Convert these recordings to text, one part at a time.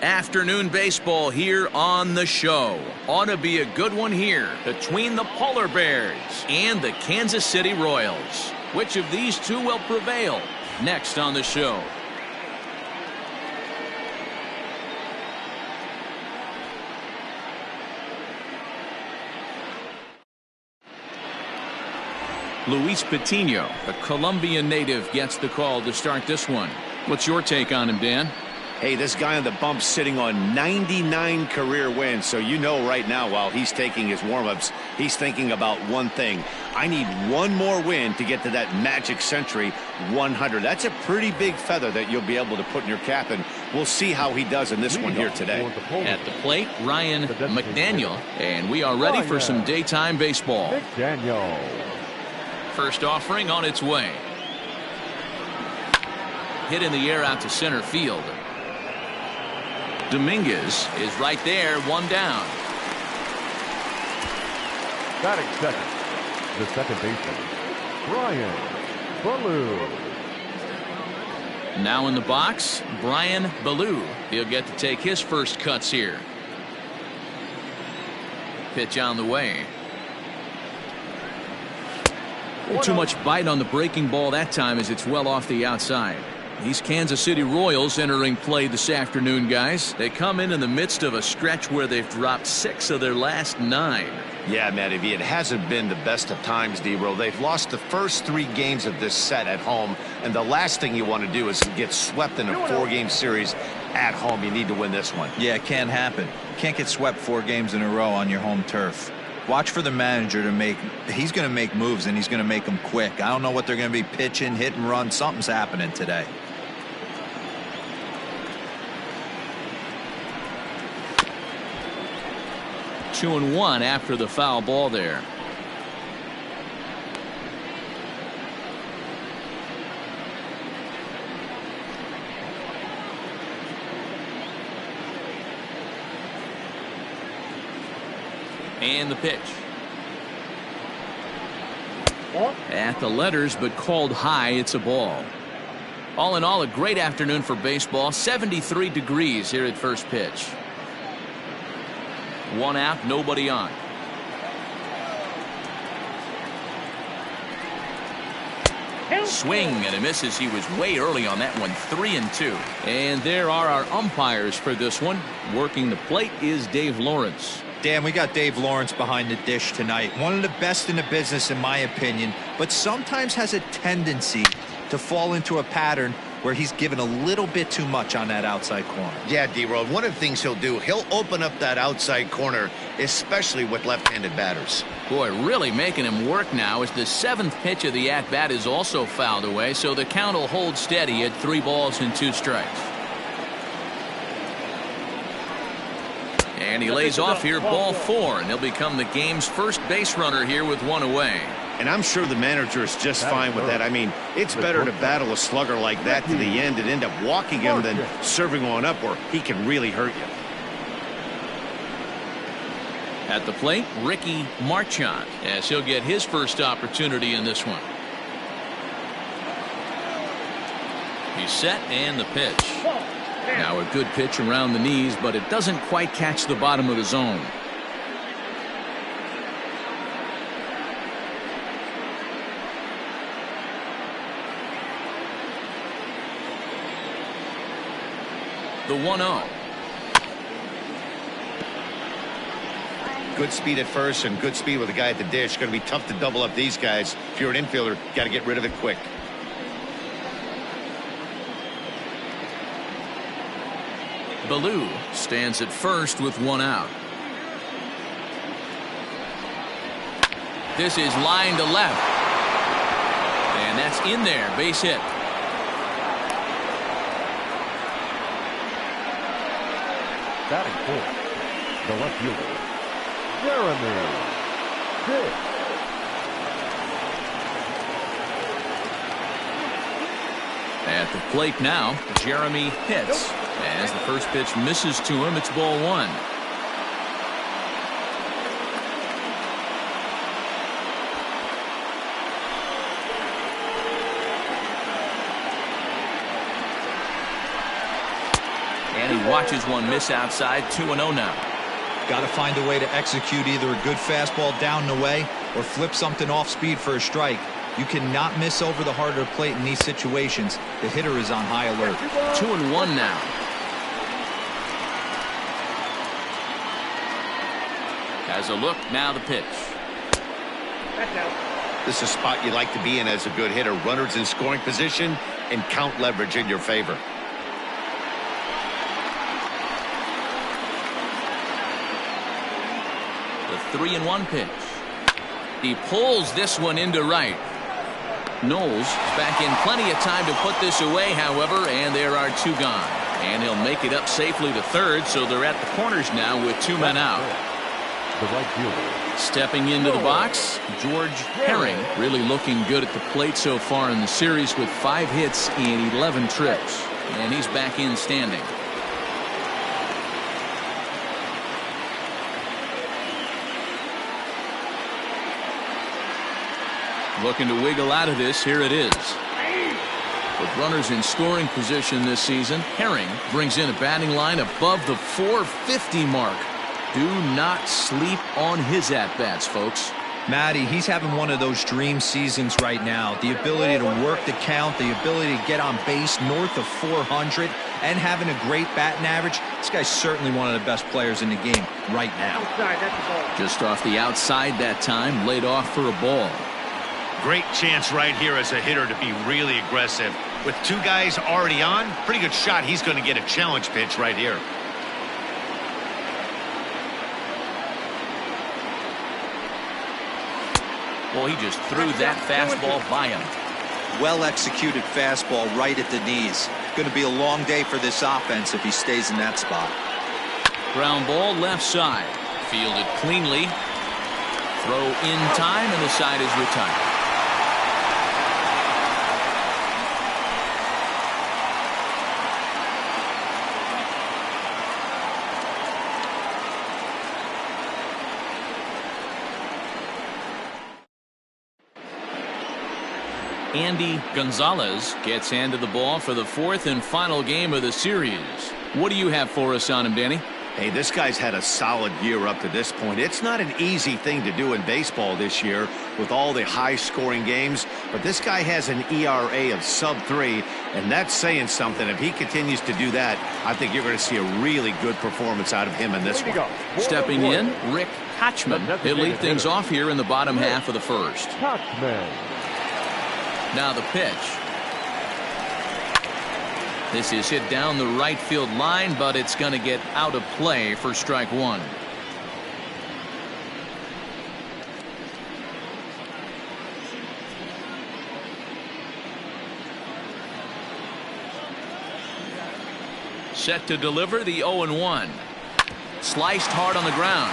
Afternoon baseball here on the show. Ought to be a good one here between the Polar Bears and the Kansas City Royals. Which of these two will prevail? Next on the show. Luis Patino, a Colombian native, gets the call to start this one. What's your take on him, Dan? Hey, this guy on the bump sitting on 99 career wins. So you know right now while he's taking his warm-ups, he's thinking about one thing. I need one more win to get to that magic century 100. That's a pretty big feather that you'll be able to put in your cap, and we'll see how he does in this one here today. At the plate, Ryan McDaniel, and we are ready for some daytime baseball. McDaniel. First offering on its way. Hit in the air out to center field. Dominguez is right there, one down. Batting second, the second baseman, Brian Ballou. Now in the box, Brian Ballou. He'll get to take his first cuts here. Pitch on the way. Too much bite on the breaking ball that time as it's well off the outside. These Kansas City Royals entering play this afternoon, guys. They come in the midst of a stretch where they've dropped 6 of their last 9. Yeah, Matty, it hasn't been the best of times, D-Roll. They've lost the first 3 games of this set at home, and the last thing you want to do is get swept in a 4-game series at home. You need to win this one. Yeah, it can't happen. Can't get swept 4 games in a row on your home turf. Watch for the manager to he's going to make moves, and he's going to make them quick. I don't know what they're going to be pitching, hit and run. Something's happening today. Two and one after the foul ball there. And the pitch. At the letters, but called high. It's a ball. All in all, a great afternoon for baseball. 73 degrees here at first pitch. 1 out, nobody on. Swing and a misses. He was way early on that one. 3-2. And there are our umpires for this one. Working the plate is Dave Lawrence. Dan, we got Dave Lawrence behind the dish tonight. One of the best in the business, in my opinion, but sometimes has a tendency to fall into a pattern where he's given a little bit too much on that outside corner. Yeah, D-Roll, one of the things he'll do, he'll open up that outside corner, especially with left-handed batters. Boy, really making him work now as the 7th pitch of the at-bat is also fouled away, so the count will hold steady at 3 balls and 2 strikes. And he lays off here, ball 4, and he'll become the game's first base runner here with 1 away. And I'm sure the manager is just fine with that. I mean, it's better to battle a slugger like that to the end and end up walking him than serving one up where he can really hurt you. At the plate, Ricky Marchand, as he'll get his first opportunity in this one. He's set and the pitch. Now a good pitch around the knees, but it doesn't quite catch the bottom of the zone. The 1-0. Good speed at first and good speed with the guy at the dish. Going to be tough to double up these guys. If you're an infielder, got to get rid of it quick. Ballou stands at first with 1 out. This is line to left. And that's in there. Base hit. Batting fourth, the left fielder, Jeremy Pitt. At the plate now, Jeremy Pitts. As the first pitch misses to him, it's ball 1. And he watches one miss outside. 2-0 now. Got to find a way to execute either a good fastball down and away or flip something off speed for a strike. You cannot miss over the harder plate in these situations. The hitter is on high alert. 2-1 now. Has a look. Now the pitch. This is a spot you like to be in as a good hitter. Runners in scoring position and count leverage in your favor. The 3-1 pitch. He pulls this one into right. Knowles back in plenty of time to put this away, however, and there are two gone. And he'll make it up safely to third, so they're at the corners now with two men out. The right fielder. Stepping into the box, George Herring, really looking good at the plate so far in the series with 5 hits in 11 trips. And he's back in standing. Looking to wiggle out of this. Here it is. With runners in scoring position this season, Herring brings in a batting line above the 450 mark. Do not sleep on his at-bats, folks. Matty, he's having one of those dream seasons right now. The ability to work the count, the ability to get on base north of 400, and having a great batting average. This guy's certainly one of the best players in the game right now. Just off the outside that time, laid off for a ball. Great chance right here as a hitter to be really aggressive. With two guys already on, pretty good shot he's going to get a challenge pitch right here. Well, he just threw that fastball by him. Well executed fastball right at the knees. Going to be a long day for this offense if he stays in that spot. Ground ball left side. Fielded cleanly. Throw in time, and the side is retired. Andy Gonzalez gets handed the ball for the 4th and final game of the series. What do you have for us on him, Danny? Hey, this guy's had a solid year up to this point. It's not an easy thing to do in baseball this year with all the high-scoring games, but this guy has an ERA of sub-3, and that's saying something. If he continues to do that, I think you're going to see a really good performance out of him in this one. Stepping in, Rick Kochman. He'll lead things off here in the bottom half of the first. Kochman. Now the pitch. This is hit down the right field line, but it's going to get out of play for strike one. Set to deliver the 0-1. Sliced hard on the ground.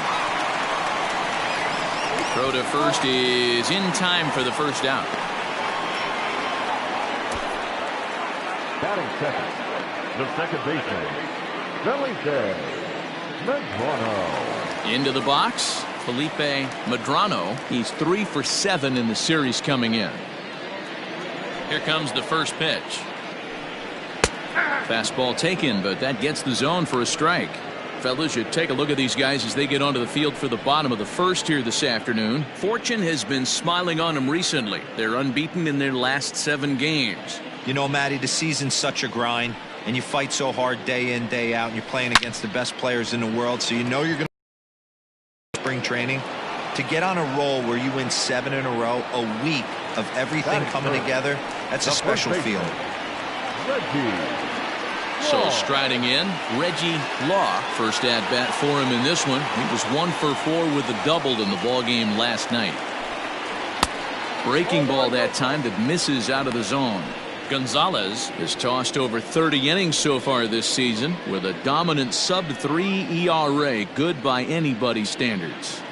Throw to first is in time for the first out. Batting second, the second baseman, Felipe Medrano. Into the box, Felipe Medrano. He's 3 for 7 in the series coming in. Here comes the first pitch. Fastball taken, but that gets the zone for a strike. Fellas, you take a look at these guys as they get onto the field for the bottom of the first here this afternoon. Fortune has been smiling on them recently. They're unbeaten in their last 7 games. You know, Matty, the season's such a grind, and you fight so hard day in, day out, and you're playing against the best players in the world, so you know you're going to spring training. To get on a roll where you win 7 in a row, a week of everything coming together, that's a special feeling. So striding in, Reggie Law, first at bat for him in this one. He was 1 for 4 with a double in the ball game last night. Breaking ball that time that misses out of the zone. Gonzalez has tossed over 30 innings so far this season with a dominant sub-3 ERA, good by anybody's standards.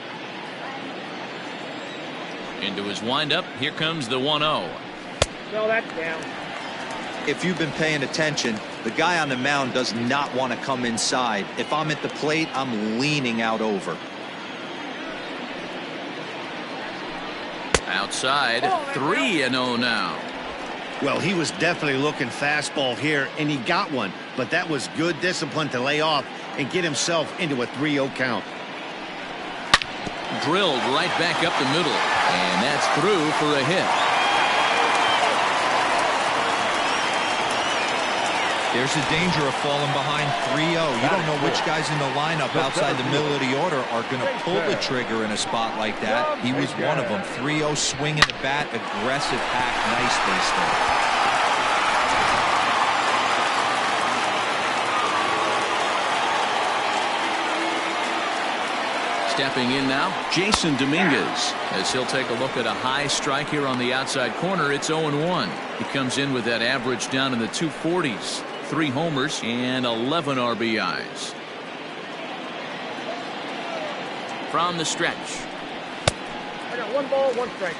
Into his windup, here comes the 1-0. No, that's down. If you've been paying attention, the guy on the mound does not want to come inside. If I'm at the plate, I'm leaning out over. Outside, 3-0 now. Well, he was definitely looking fastball here, and he got one. but that was good discipline to lay off and get himself into a 3-0 count. Drilled right back up the middle, and that's through for a hit. There's a danger of falling behind 3-0. You don't know which guys in the lineup outside the middle of the order are going to pull the trigger in a spot like that. He was one of them. 3-0, swinging the bat, aggressive hack. Nice base there. Stepping in now, Jason Dominguez, as he'll take a look at a high strike here on the outside corner. It's 0-1. He comes in with that average down in the 240s. 3 homers and 11 RBIs. From the stretch. I got 1 ball, 1 strike.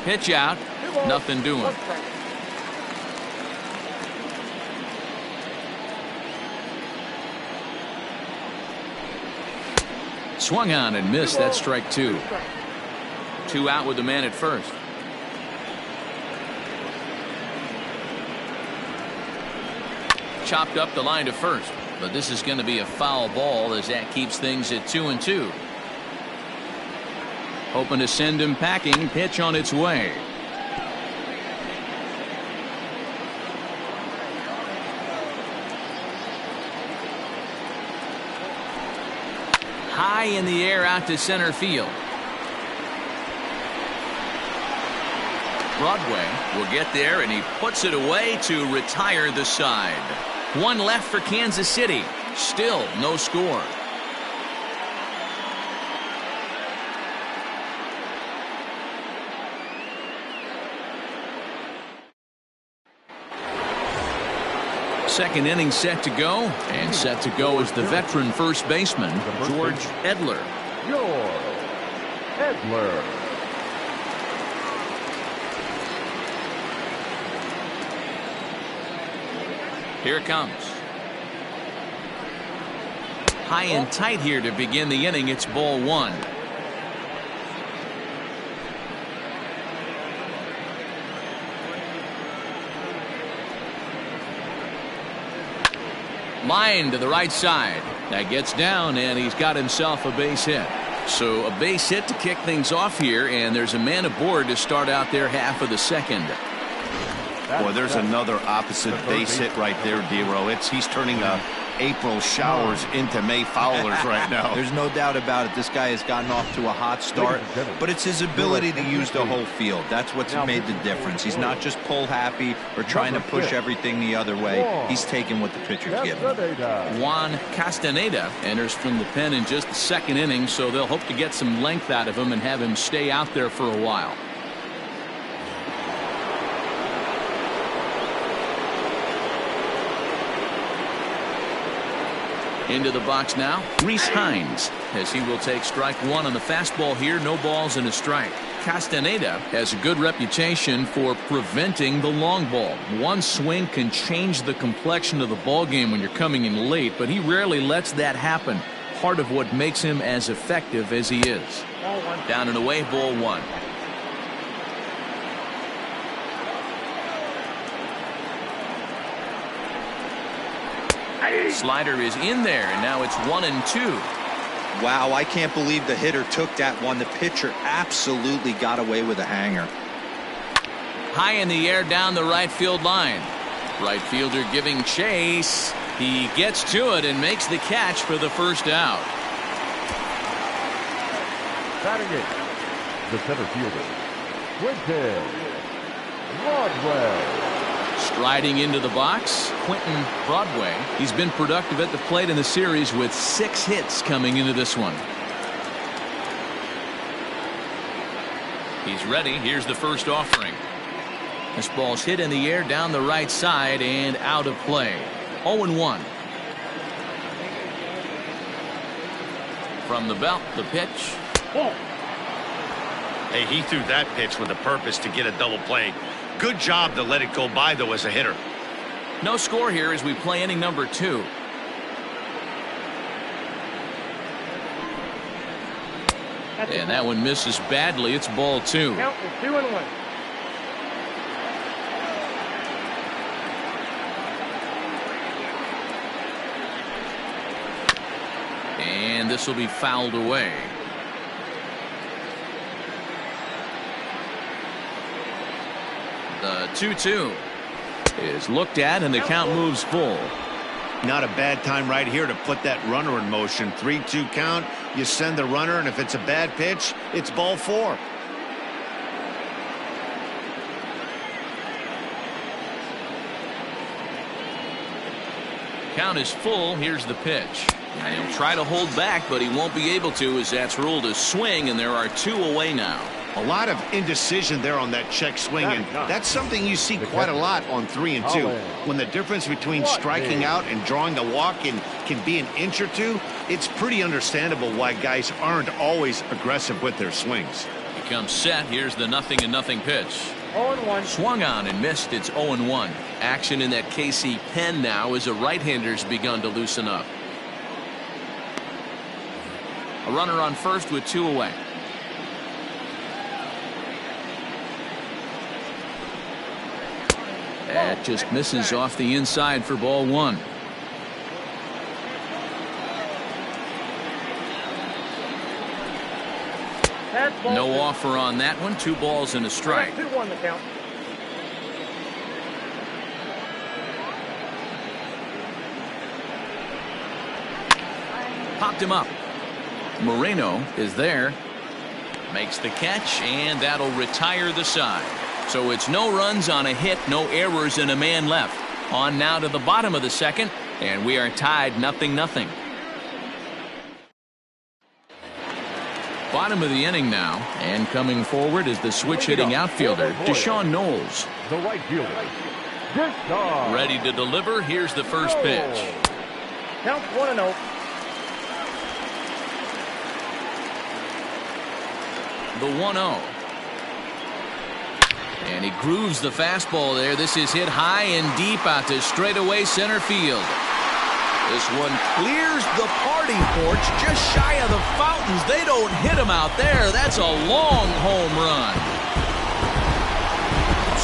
Pitch out. 2 balls, Nothing doing. 1 strike. Swung on and missed. That's strike 2. 2 strikes. 2 out with the man at first. Chopped up the line to first, but this is going to be a foul ball as that keeps things at 2-2. Hoping to send him packing. Pitch on its way. High in the air out to center field. Broadway will get there, and he puts it away to retire the side. 1 left for Kansas City. Still no score. Second inning set to go, and set to go is the veteran first baseman, George Edler. George Edler. Here it comes. High and tight here to begin the inning. It's ball 1. Line to the right side. That gets down, and he's got himself a base hit. So a base hit to kick things off here, and there's a man aboard to start out their half of the second. Boy, there's another opposite base hit right there, Dero. He's turning April showers into May foulers right now. There's no doubt about it. This guy has gotten off to a hot start, but it's his ability to use the whole field. That's what's made the difference. He's not just pull happy or trying to push everything the other way. He's taking what the pitcher's giving him. Juan Castaneda enters from the pen in just the second inning, so they'll hope to get some length out of him and have him stay out there for a while. Into the box now, Reese Hines, as he will take strike 1 on the fastball here. No balls and a strike. Castaneda has a good reputation for preventing the long ball. One swing can change the complexion of the ball game when you're coming in late, but he rarely lets that happen. Part of what makes him as effective as he is. Ball 1. Down and away, ball 1. Slider is in there, and now it's 1-2. Wow, I can't believe the hitter took that one. The pitcher absolutely got away with a hanger. High in the air down the right field line. Right fielder giving chase. He gets to it and makes the catch for the first out. Batting it, the center fielder, Quentin Broadway. Striding into the box, Quentin Broadway. He's been productive at the plate in the series with 6 hits coming into this one. He's ready. Here's the first offering. This ball's hit in the air down the right side and out of play. 0-1. From the belt, the pitch. Hey, he threw that pitch with a purpose to get a double play. Good job to let it go by, though, as a hitter. No score here as we play inning number 2. And that one misses badly. It's ball 2. Count is 2-1. And this will be fouled away. The 2-2 is looked at, and the count moves full. Not a bad time right here to put that runner in motion. 3-2 count. You send the runner, and if it's a bad pitch, it's ball 4. Count is full. Here's the pitch. And he'll try to hold back, but he won't be able to, as that's ruled a swing, and there are 2 away now. A lot of indecision there on that check swing, and that's something you see quite a lot on 3 and 2. When the difference between striking out and drawing a walk can be an inch or 2, it's pretty understandable why guys aren't always aggressive with their swings. He comes set. Here's the 0-0 pitch. 0-1. Swung on and missed. It's 0-1. Action in that KC pen now as a right-hander's begun to loosen up. A runner on first with 2 away. That just misses off the inside for ball 1. No offer on that one. 2 balls and a strike. 2-1 the count. Popped him up. Moreno is there. Makes the catch, and that'll retire the side. So it's no runs on a hit, no errors, and a man left. On now to the bottom of the second, and we are tied 0-0. Bottom of the inning now, and coming forward is the switch-hitting outfielder, Deshaun Knowles. The right fielder, Deshaun. Ready to deliver. Here's the first pitch. Count 1-0. The 1-0. And he grooves the fastball there. This is hit high and deep out to straightaway center field. This one clears the party porch just shy of the fountains. They don't hit him out there. That's a long home run.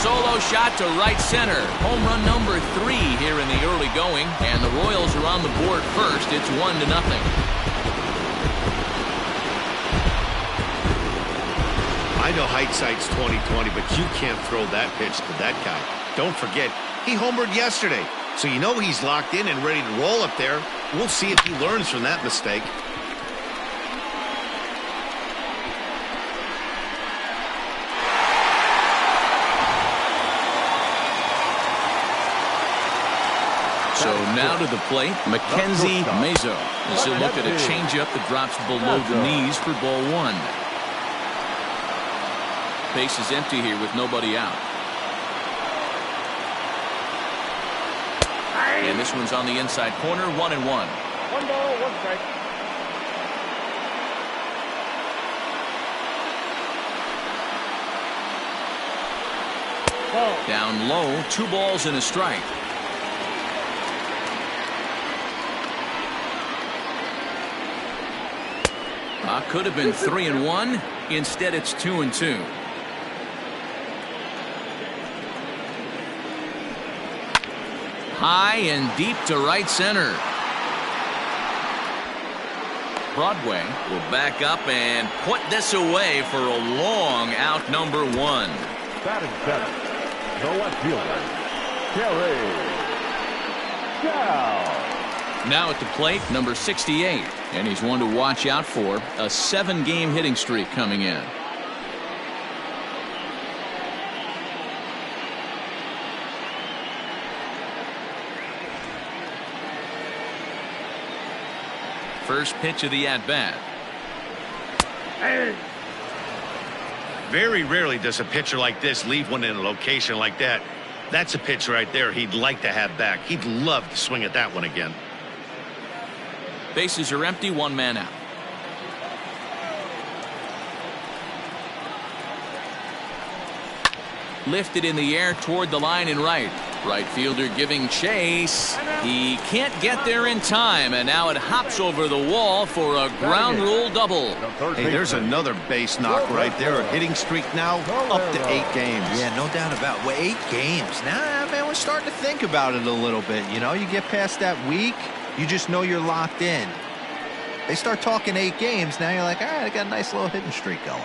Solo shot to right center. Home run number 3 here in the early going. And the Royals are on the board first. It's 1-0. I know hindsight's 20/20, but you can't throw that pitch to that guy. Don't forget, he homered yesterday, so you know he's locked in and ready to roll up there. We'll see if he learns from that mistake. So now to the plate, Mackenzie Mazo. This will look at a changeup that drops below the knees for ball 1. Base is empty here with nobody out. And this one's on the inside corner, 1-1. 1 ball, 1 strike. Ball. Down low, 2 balls and a strike. Could have been 3-1. Instead, it's 2-2. High and deep to right center. Broadway will back up and put this away for a long out number 1. Batting center, the left fielder, Down. Now at the plate, number 68. And he's one to watch out for. A 7-game hitting streak coming in. First pitch of the at-bat. Very rarely does a pitcher like this leave one in a location like that. That's a pitch right there he'd like to have back. He'd love to swing at that one again. Bases are empty, 1 man out. Lifted in the air toward the line and right. Right fielder giving chase. He can't get there in time, and now it hops over the wall for a ground rule double. Hey, there's another base knock right there. A hitting streak now up to 8 games. Yeah, no doubt about it. Well, 8 games. Now, man, we're starting to think about it a little bit. You know, you get past that week, you just know you're locked in. They start talking 8 games. Now you're like, all right, I got a nice little hitting streak going.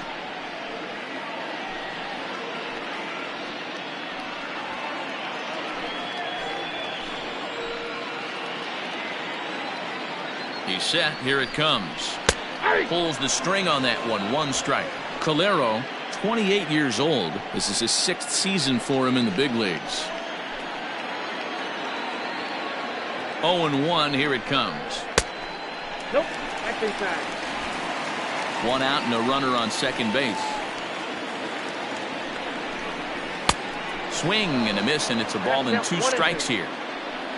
He's set. Here it comes. Pulls the string on that one. 1 strike. Calero, 28 years old. This is his 6th season for him in the big leagues. 0-1. Here it comes. Nope. Acting time. 1 out and a runner on second base. Swing and a miss, and it's a ball and 2 strikes here.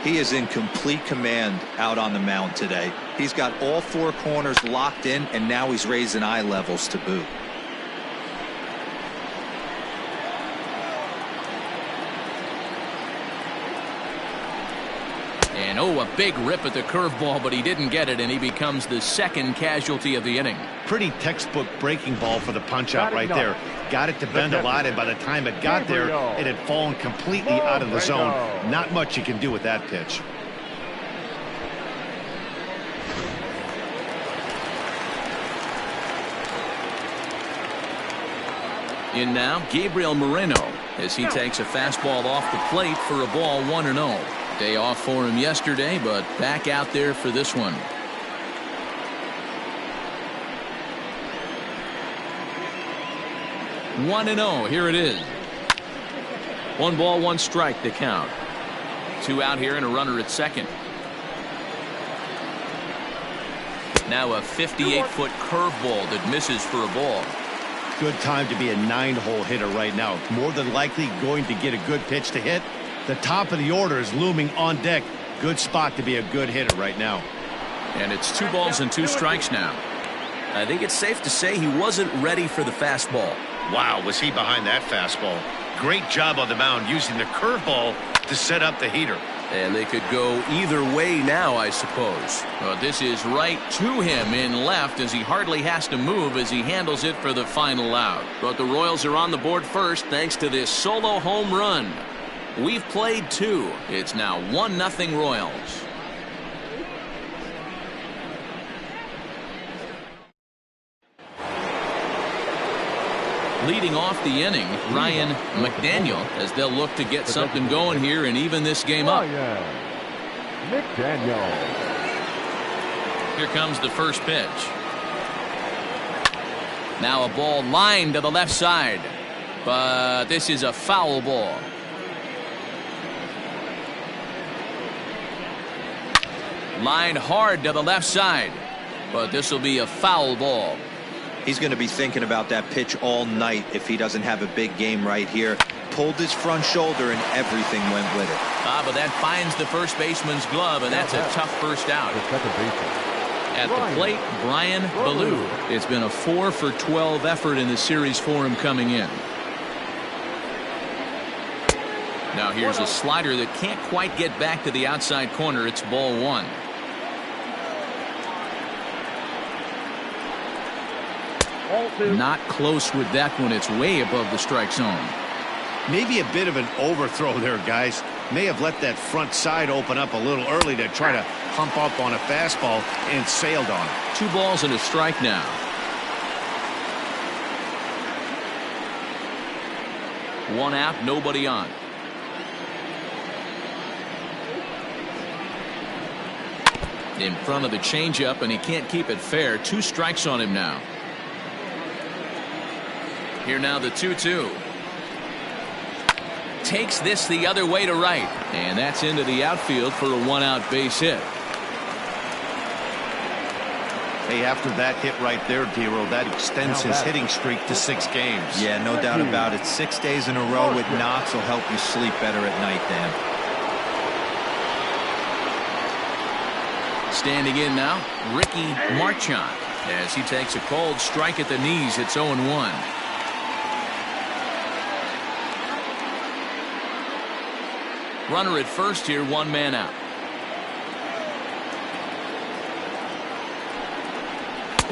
He is in complete command out on the mound today. He's got all 4 corners locked in, and now he's raising eye levels to boot. And a big rip at the curveball, but he didn't get it, and he becomes the 2nd casualty of the inning. Pretty textbook breaking ball for the punch out right there. Got it to bend a lot, and by the time it got there, it had fallen completely out of the zone. Not much you can do with that pitch. In now, Gabriel Moreno, as he takes a fastball off the plate for a ball 1-0. Day off for him yesterday, but back out there for this one. One and 0. Here it is. 1 ball, 1 strike to count. 2 out here and a runner at second. Now a 58-foot curveball that misses for a ball. Good time to be a 9-hole hitter right now. More than likely going to get a good pitch to hit. The top of the order is looming on deck. Good spot to be a good hitter right now. And it's 2 balls and 2 strikes now. I think it's safe to say he wasn't ready for the fastball. Wow, was he behind that fastball. Great job on the mound using the curveball to set up the heater. And they could go either way now, I suppose. But this is right to him in left as he hardly has to move as he handles it for the final out. But the Royals are on the board first thanks to this solo home run. We've played 2. It's now 1-0 Royals. Leading off the inning, Ryan McDaniel, as they'll look to get something going here and even this game up. McDaniel. Here comes the first pitch. Now a ball lined to the left side, but this is a foul ball. Lined hard to the left side, but this will be a foul ball. He's going to be thinking about that pitch all night if he doesn't have a big game right here. Pulled his front shoulder and everything went with it. But that finds the first baseman's glove, and that's a tough first out. At the plate, Brian Ballou. It's been a 4 for 12 effort in the series for him coming in. Now here's a slider that can't quite get back to the outside corner. It's ball 1. Not close with that one. It's way above the strike zone. Maybe a bit of an overthrow there, guys. May have let that front side open up a little early to try to hump up on a fastball and sailed on it. 2 balls and a strike now. One out, nobody on. In front of the changeup, and he can't keep it fair. 2 strikes on him now. Here now the 2-2. Takes this the other way to right, and that's into the outfield for a 1-out base hit. Hey, after that hit right there, D-Roll, that extends his hitting streak to 6 games. Yeah, no doubt about it. 6 days in a row with knocks will help you sleep better at night, Dan. Standing in now, Ricky Marchand, as he takes a cold strike at the knees. It's 0-1. Runner at first here, 1 man out.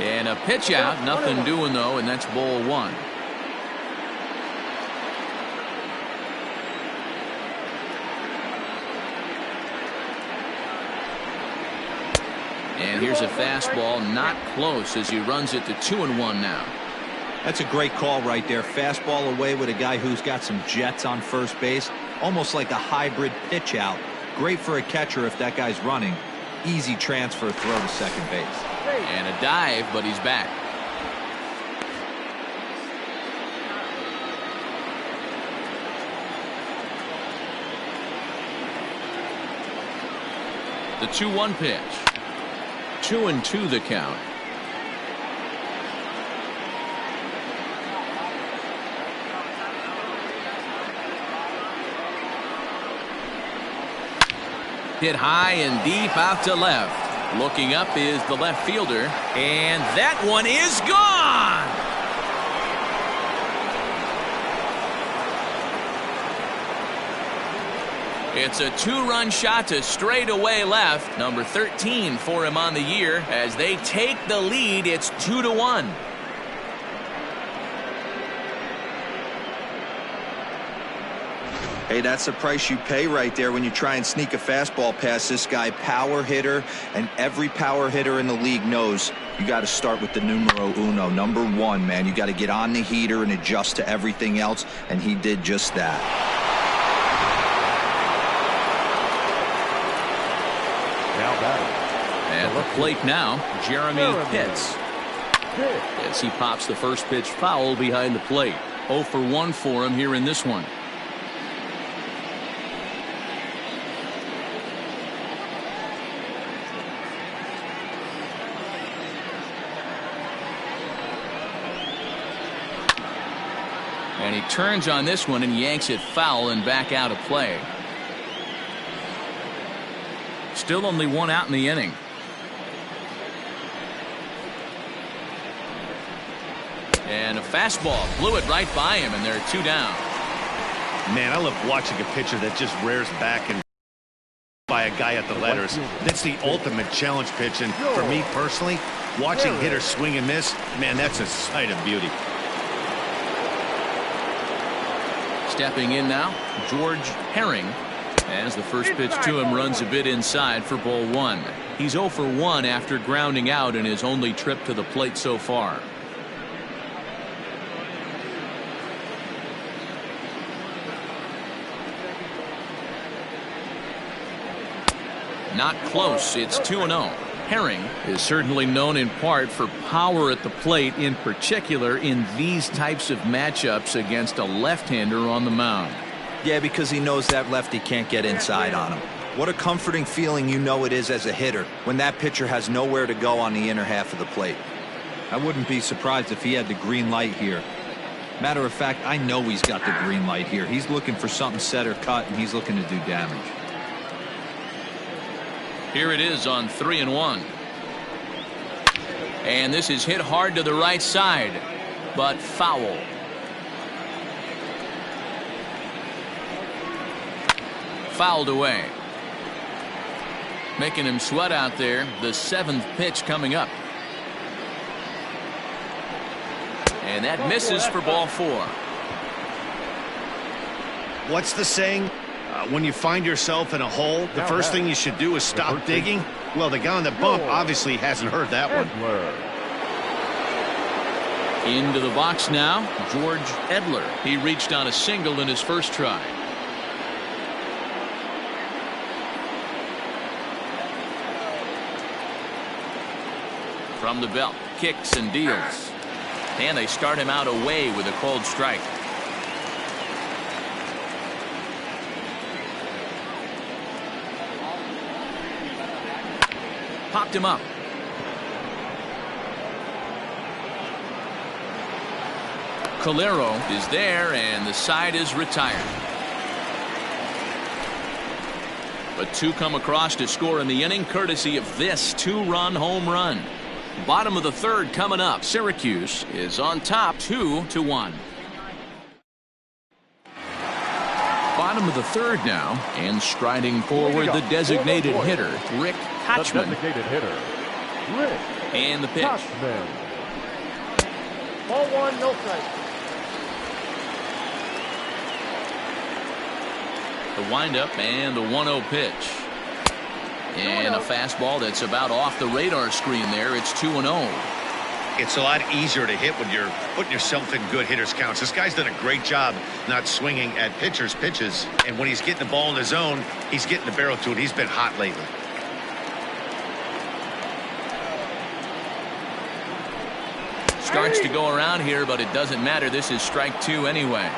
And a pitch out, nothing doing though, and that's ball 1. And here's a fastball not close as he runs it to 2-1 now. That's a great call right there. Fastball away with a guy who's got some jets on first base. Almost like a hybrid pitch out. Great for a catcher if that guy's running. Easy transfer throw to second base. And a dive, but he's back. The 2-1 pitch. 2-2 the count. Hit high and deep out to left. Looking up is the left fielder, and that one is gone. It's a 2-run shot to straightaway left. Number 13 for him on the year. As they take the lead, it's 2-1. Hey, that's the price you pay right there when you try and sneak a fastball past this guy. Power hitter, and every power hitter in the league knows you got to start with the numero uno, number 1, man. You got to get on the heater and adjust to everything else, and he did just that. Now batting. At the plate now, Jeremy Pitts. As he pops the first pitch foul behind the plate. 0 for 1 for him here in this one. And he turns on this one and yanks it foul and back out of play. Still only 1 out in the inning. And a fastball blew it right by him, and they're 2 down. Man, I love watching a pitcher that just rears back and by a guy at the letters. That's the ultimate challenge pitch, and for me personally, watching hitters swing and miss, man, that's a sight of beauty. Stepping in now, George Herring, as the first pitch to him runs a bit inside for ball 1. He's 0 for 1 after grounding out in his only trip to the plate so far. Not close. It's 2-0. Herring is certainly known in part for power at the plate, in particular in these types of matchups against a left-hander on the mound. Yeah, because he knows that lefty can't get inside on him. What a comforting feeling you know it is as a hitter when that pitcher has nowhere to go on the inner half of the plate. I wouldn't be surprised if he had the green light here. Matter of fact, I know he's got the green light here. He's looking for something set or cut, and he's looking to do damage. Here it is on 3-1. And this is hit hard to the right side, but foul. Fouled away. Making him sweat out there. The 7th pitch coming up. And that misses for ball 4. What's the saying? When you find yourself in a hole, the first thing you should do is stop digging. Well, the guy on the bump obviously hasn't heard that one. Into the box now, George Edler. He reached on a single in his first try. From the belt, kicks and deals. And they start him out away with a cold strike. Popped him up. Calero is there, and the side is retired. But 2 come across to score in the inning, courtesy of this 2-run home run. Bottom of the 3rd coming up. Syracuse is on top 2-1. Bottom of the 3rd now, and striding forward the designated hitter, Rick Kochman. And the pitch. Ball 1, no strike. The windup and the 1-0 pitch. And a fastball that's about off the radar screen there. It's 2-0. It's a lot easier to hit when you're putting yourself in good hitters counts. This guy's done a great job not swinging at pitchers' pitches. And when he's getting the ball in the zone, he's getting the barrel to it. He's been hot lately. Starts to go around here, but it doesn't matter. This is strike 2 anyway.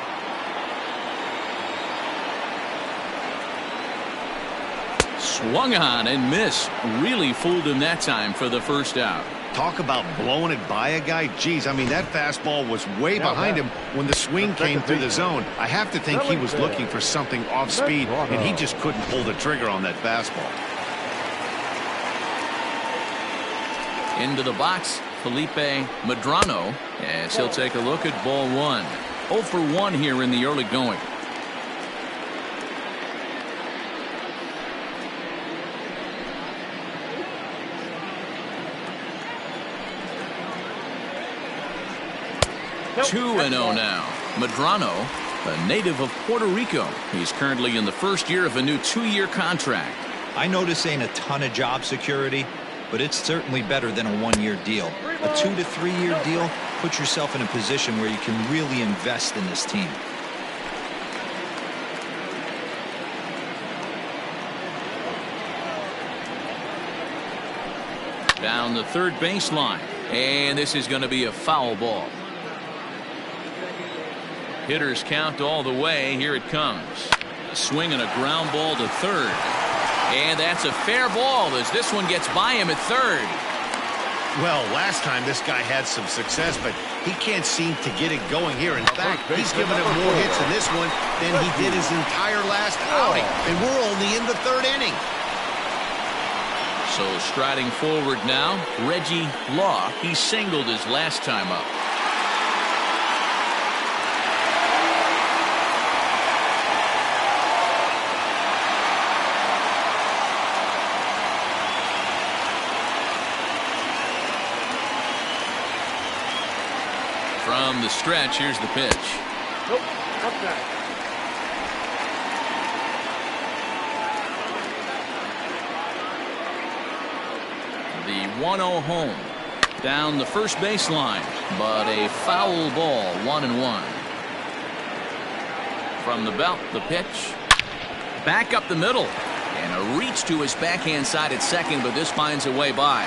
Swung on and missed. Really fooled him that time for the first out. Talk about blowing it by a guy. Geez, I mean, that fastball was way behind him when the swing came through the zone. I have to think he was looking for something off speed, and he just couldn't pull the trigger on that fastball. Into the box, Felipe Medrano, as he'll take a look at ball 1. 0 for 1 here in the early going. Nope. 2-0 now. Medrano, a native of Puerto Rico. He's currently in the first year of a new 2-year contract. I know this ain't a ton of job security, but it's certainly better than a 1-year deal. A 2 to 3 year deal puts yourself in a position where you can really invest in this team. Down the third baseline, and this is going to be a foul ball. Hitters count all the way. Here it comes. A swing and a ground ball to third. And that's a fair ball as this one gets by him at third. Well, last time this guy had some success, but he can't seem to get it going here. In fact, he's given him more hits in this one than he did his entire last outing. And we're only in the third inning. So striding forward now, Reggie Law. He singled his last time up. From the stretch, here's the pitch. Nope, up that. The 1-0 home. Down the first baseline, but a foul ball, 1-1. From the belt, the pitch. Back up the middle. And a reach to his backhand side at second, but this finds a way by.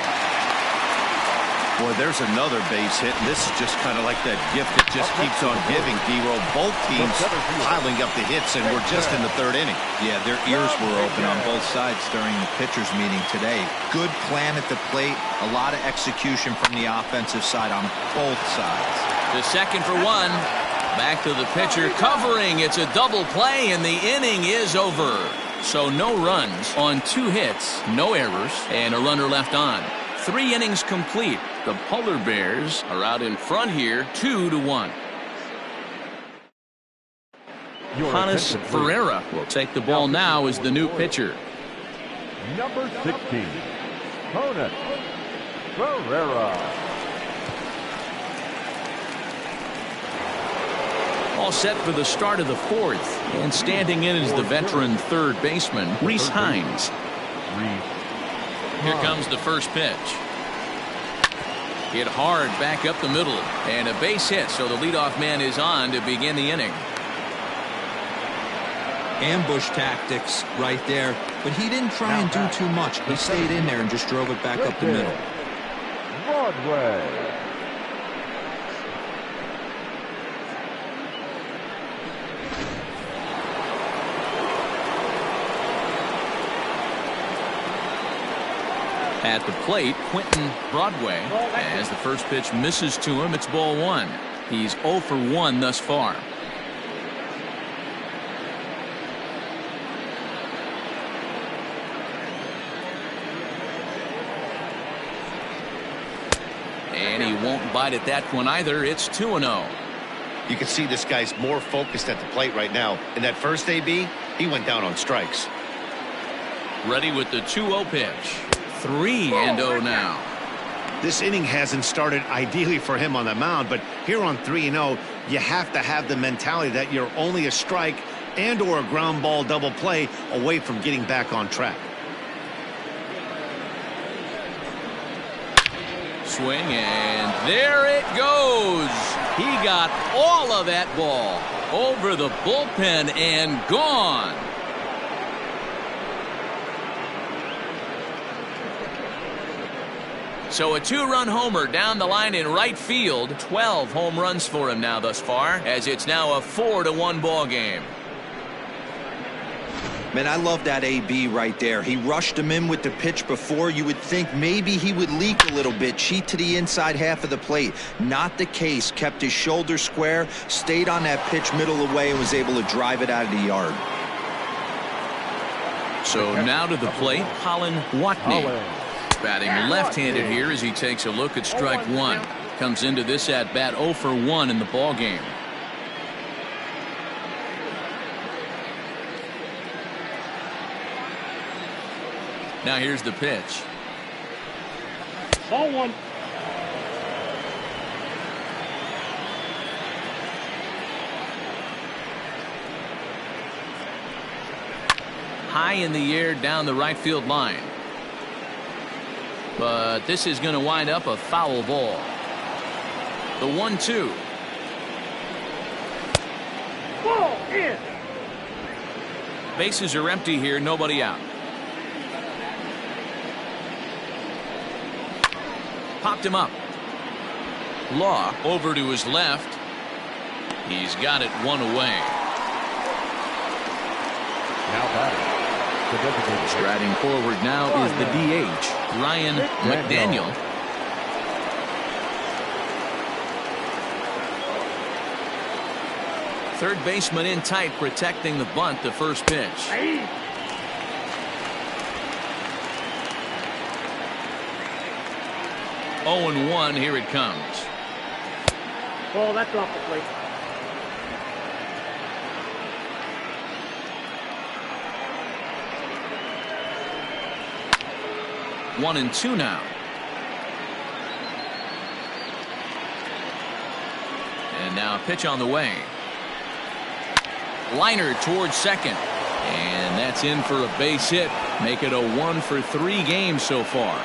Boy, there's another base hit, and this is just kind of like that gift that just keeps on giving, D-Roll. Both teams piling up the hits, and we're just in the third inning. Yeah, their ears were open on both sides during the pitchers' meeting today. Good plan at the plate, a lot of execution from the offensive side on both sides. The second for one. Back to the pitcher, covering. It's a double play, and the inning is over. So no runs on 2 hits, no errors, and a runner left on. 3 innings complete. The Polar Bears are out in front here, 2-1. Hannes Ferreira will take the ball now as the new pitcher. Number 16, Hannes Ferreira. All set for the start of the 4th. And standing in is the veteran third baseman, Rhys Hines. Here comes the first pitch. Hit hard back up the middle. And a base hit, so the leadoff man is on to begin the inning. Ambush tactics right there, but he didn't try and do too much. He stayed in there and just drove it back up the middle. Broadway. At the plate, Quentin Broadway, as the first pitch misses to him, it's ball 1. He's 0 for 1 thus far. And he won't bite at that one either. It's 2-0. You can see this guy's more focused at the plate right now. In that first AB, he went down on strikes. Ready with the 2-0 pitch. 3-0 now. This inning hasn't started ideally for him on the mound, but here on 3-0, you have to have the mentality that you're only a strike and or a ground ball double play away from getting back on track. swing, and there it goes. He got all of that ball over the bullpen and gone. So a two-run homer down the line in right field. 12 home runs for him now thus far, as it's now a 4-1 ball game. Man, I love that AB right there. He rushed him in with the pitch before. You would think maybe he would leak a little bit, cheat to the inside half of the plate. Not the case. Kept his shoulder square, stayed on that pitch middle away, and was able to drive it out of the yard. So now to the plate, Colin Watney. Batting left-handed here as he takes a look at strike one. Comes into this at-bat 0 for 1 in the ball game. Now here's the pitch. Ball 1. High in the air down the right field line. But this is going to wind up a foul ball. The 1-2. Ball in. Bases are empty here, nobody out. Popped him up. Law over to his left. He's got it one away. Now batting. Striding forward now is the DH, Ryan McDaniel. Third baseman in tight, protecting the bunt, the first pitch. 0-1, here it comes. Ball, that's off the plate. One and two now. And now a pitch on the way. Liner towards second. And that's in for a base hit. Make it a 1 for 3 game so far.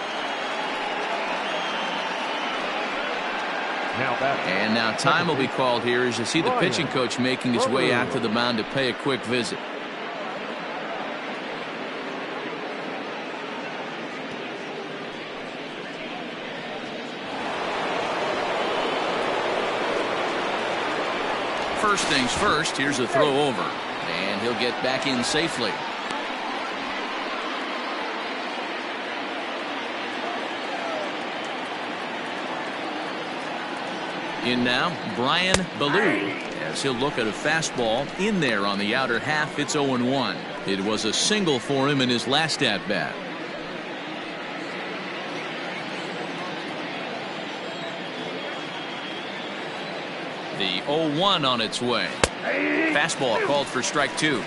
And now time will be called here as you see the pitching coach making his way out to the mound to pay a quick visit. First things first, here's a throw over, and he'll get back in safely. In now, Brian Ballou, as he'll look at a fastball in there on the outer half. It's 0-1. It was a single for him in his last at-bat. The 0-1 on its way. Fastball called for strike 2.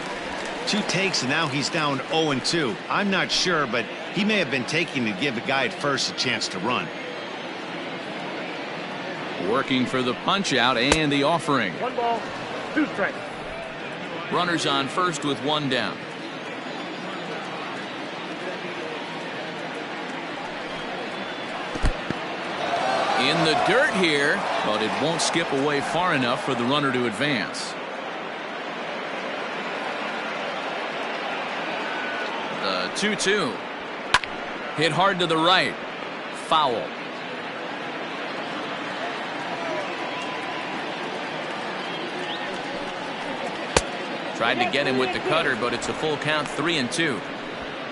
2 takes and now he's down 0-2. I'm not sure, but he may have been taking to give the guy at first a chance to run. Working for the punch out and the offering. 1 ball, 2 strikes. Runners on first with 1 down. In the dirt here, but it won't skip away far enough for the runner to advance. The 2-2. Hit hard to the right. Foul. Tried to get him with the cutter, but it's a full count, 3-2.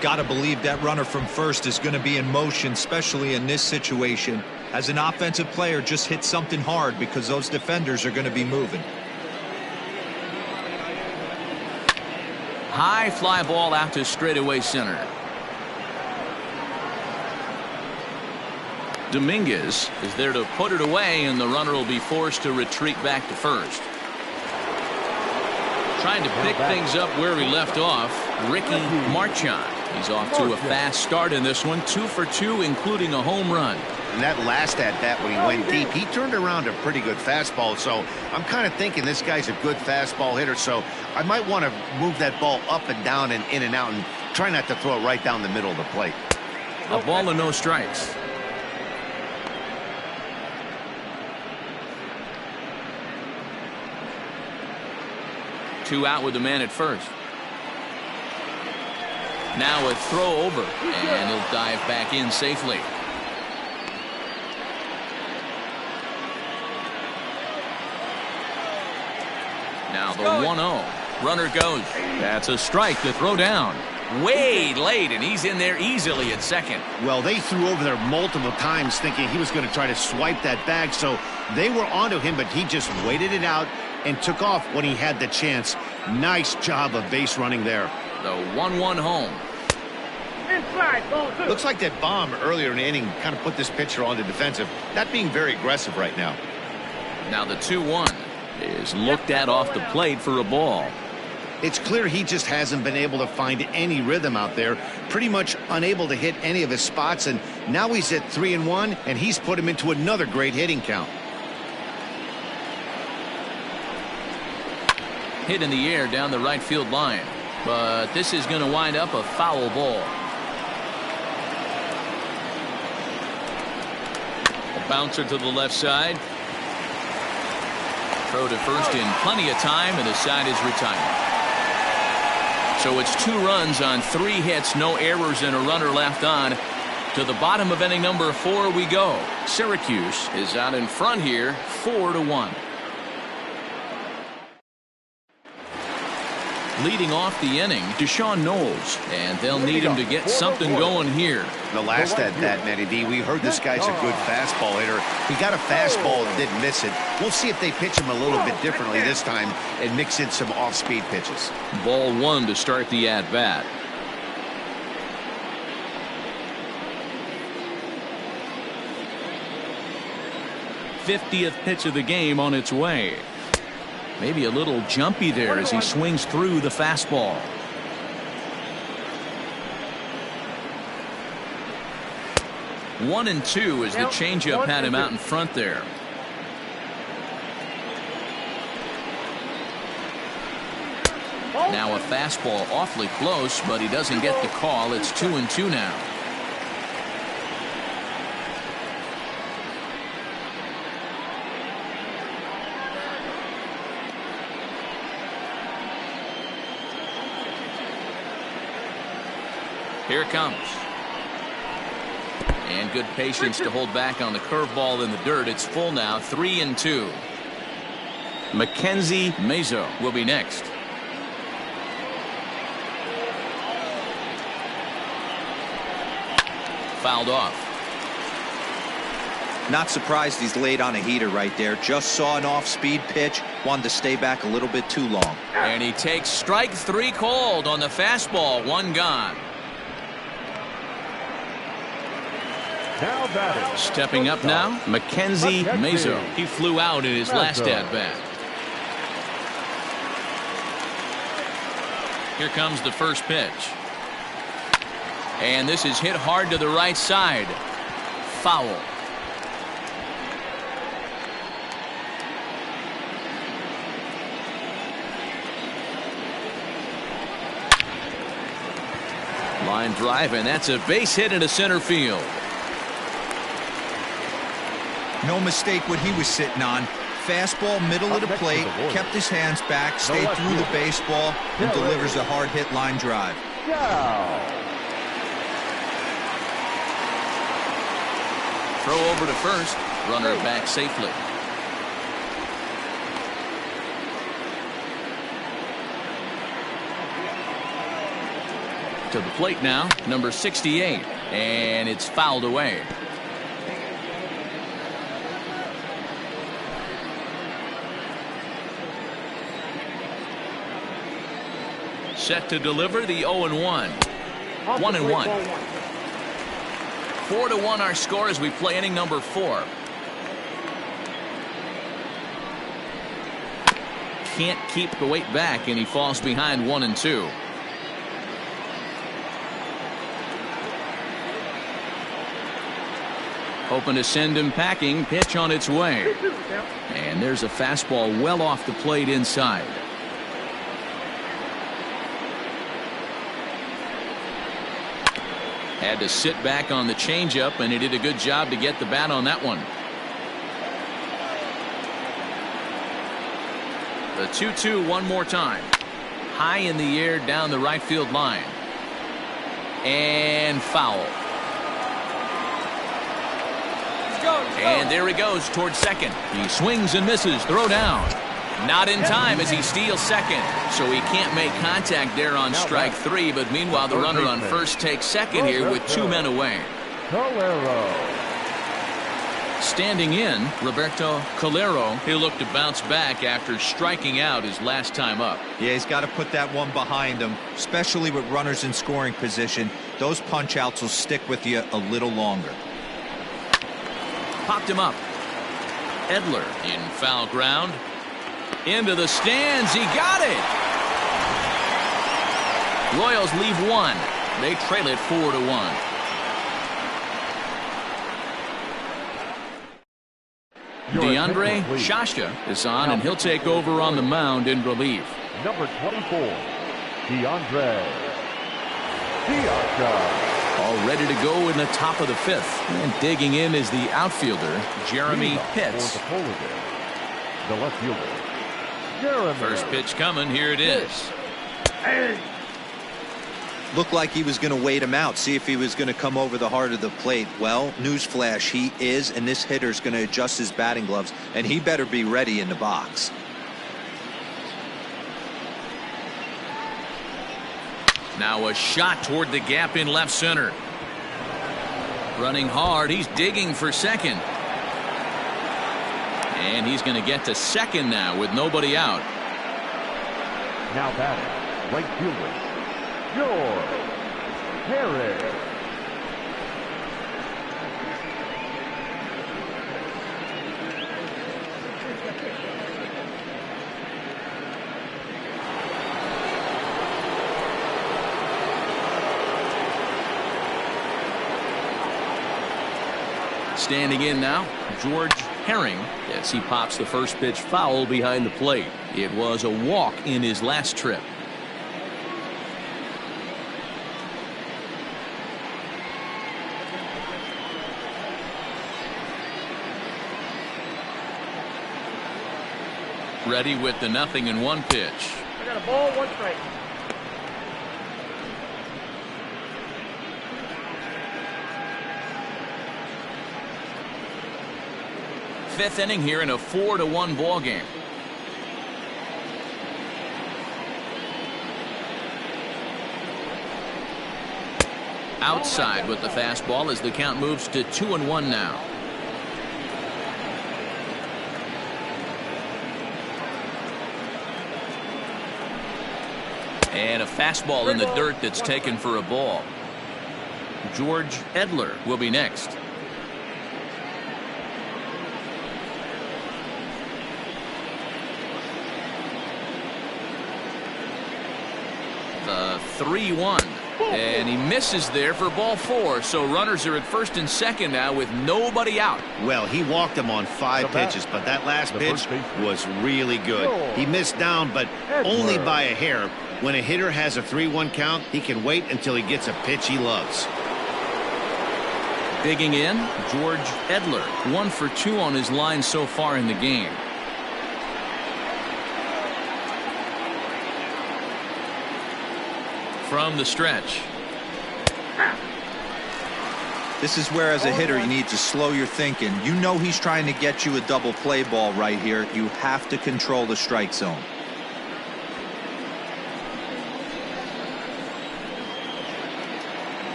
Gotta believe that runner from first is going to be in motion, especially in this situation. As an offensive player, just hit something hard because those defenders are going to be moving. High fly ball out to straightaway center. Dominguez is there to put it away, and the runner will be forced to retreat back to first. Trying to pick things up where he left off, Ricky Marchand. He's off to a fast start in this one, 2 for 2, including a home run. And that last at-bat when he went deep, he turned around a pretty good fastball. So I'm kind of thinking this guy's a good fastball hitter. So I might want to move that ball up and down and in and out and try not to throw it right down the middle of the plate. A ball and no strikes. 2 out with the man at first. Now a throw over, and he'll dive back in safely. Now the 1-0. Runner goes. That's a strike to throw down. Way late, and he's in there easily at second. Well, they threw over there multiple times thinking he was going to try to swipe that bag, so they were onto him, but he just waited it out and took off when he had the chance. Nice job of base running there. The 1-1 home. Inside, ball 2. Looks like that bomb earlier in the inning kind of put this pitcher on the defensive. Not being very aggressive right now. Now the 2-1 is looked at off the plate for a ball. It's clear he just hasn't been able to find any rhythm out there. Pretty much unable to hit any of his spots, and now he's at 3-1, and he's put him into another great hitting count. Hit in the air down the right field line, but this is going to wind up a foul ball. A bouncer to the left side. Throw to first in plenty of time, and the side is retired. So it's 2 runs on 3 hits, no errors, and a runner left on. To the bottom of inning number 4 we go. Syracuse is out in front here, 4-1. Leading off the inning, Deshaun Knowles, and they'll need him to get something going here. The last at that, Matty D, we heard this guy's a good fastball hitter. He got a fastball and didn't miss it. We'll see if they pitch him a little bit differently this time and mix in some off-speed pitches. Ball 1 to start the at-bat. '50th pitch of the game on its way. Maybe a little jumpy there as he swings through the fastball. One and 2 as the changeup had him out in front there. Now a fastball awfully close, but he doesn't get the call. It's 2-2 now. Here it comes. And good patience to hold back on the curveball in the dirt. It's full now, 3-2. Mackenzie Mazo will be next. Fouled off. Not surprised he's laid on a heater right there. Just saw an off-speed pitch. Wanted to stay back a little bit too long. And he takes strike 3 called on the fastball. 1 gone. Now batting. Stepping up now, Mackenzie Mazo. He flew out in his last at-bat. Here comes the first pitch. And this is hit hard to the right side. Foul. Line drive, and that's a base hit into center field. No mistake what he was sitting on. Fastball middle of the plate, kept his hands back, stayed through the baseball, and delivers a hard hit line drive. Throw over to first. Runner back safely. To the plate now, number 68, and it's fouled away. Set to deliver the 0-1. 1-1. 4-1 our score as we play inning number 4. Can't keep the weight back, and he falls behind 1-2. Hoping to send him packing. Pitch on its way. And there's a fastball well off the plate inside. Had to sit back on the changeup, and he did a good job to get the bat on that one. The 2-2 one more time. high in the air down the right field line. And foul. And there he goes towards second. He swings and misses. Throw down. Not in time as he steals second. So he can't make contact there on strike three. But meanwhile, the runner on first takes second here with 2 men away. Standing in, Roberto Calero. He'll look to bounce back after striking out his last time up. Yeah, he's got to put that one behind him, especially with runners in scoring position. Those punch outs will stick with you a little longer. Popped him up. Edler in foul ground. Into the stands. He got it. Royals leave one. They trail it 4-1. DeAndre Shasha is on, and he'll take over on the mound in relief. Number 24, DeAndre Shasha. All ready to go in the top of the fifth. And digging in is the outfielder, Jeremy Pitts. The left fielder, Jeremy. First pitch coming. Here it is. Looked like he was going to wait him out, see if he was going to come over the heart of the plate. Well, newsflash, he is, and this hitter's going to adjust his batting gloves, and he better be ready in the box. Now a shot toward the gap in left center. Running hard. He's digging for second. And he's going to get to second now with nobody out. Now batting, right fielder, George Harris. Standing in now, George Herring, as he pops the first pitch foul behind the plate. It was a walk in his last trip. Ready with the 0-1 pitch. I got a ball, 1 strike. Fifth inning here in a 4-1 ball game. Outside with the fastball as the count moves to 2-1 now. And a fastball in the dirt that's taken for a ball. George Edler will be next. The 3-1. And he misses there for ball 4. So runners are at first and second now with nobody out. Well, he walked him on 5 pitches, but that last pitch was really good. He missed down, but only by a hair. When a hitter has a 3-1 count, he can wait until he gets a pitch he loves. Digging in, George Edler, 1 for 2 on his line so far in the game. From the stretch. This is where, as a hitter, you need to slow your thinking. You know he's trying to get you a double play ball right here. You have to control the strike zone.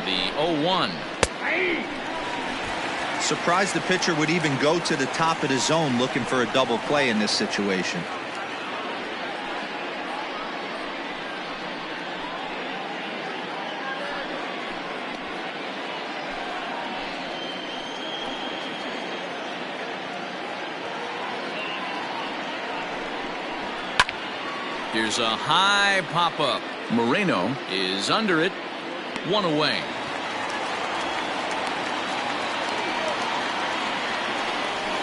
The 0-1. Surprised the pitcher would even go to the top of the zone looking for a double play in this situation. Here's a high pop-up. Moreno is under it. 1 away.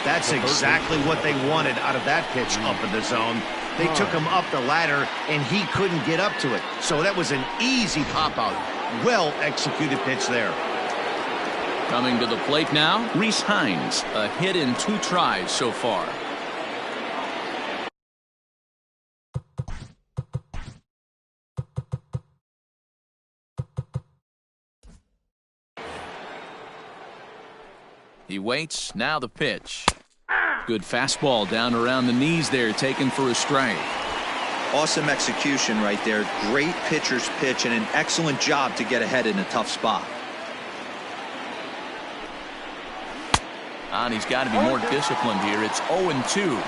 That's exactly what they wanted out of that pitch up in the zone. They took him up the ladder, and he couldn't get up to it. So that was an easy pop-out. Well-executed pitch there. Coming to the plate now, Rhys Hines. A hit in 2 tries so far. He waits. Now the pitch. Good fastball down around the knees there, taken for a strike. Awesome execution right there. Great pitcher's pitch and an excellent job to get ahead in a tough spot. And he's got to be more disciplined here. It's 0-2.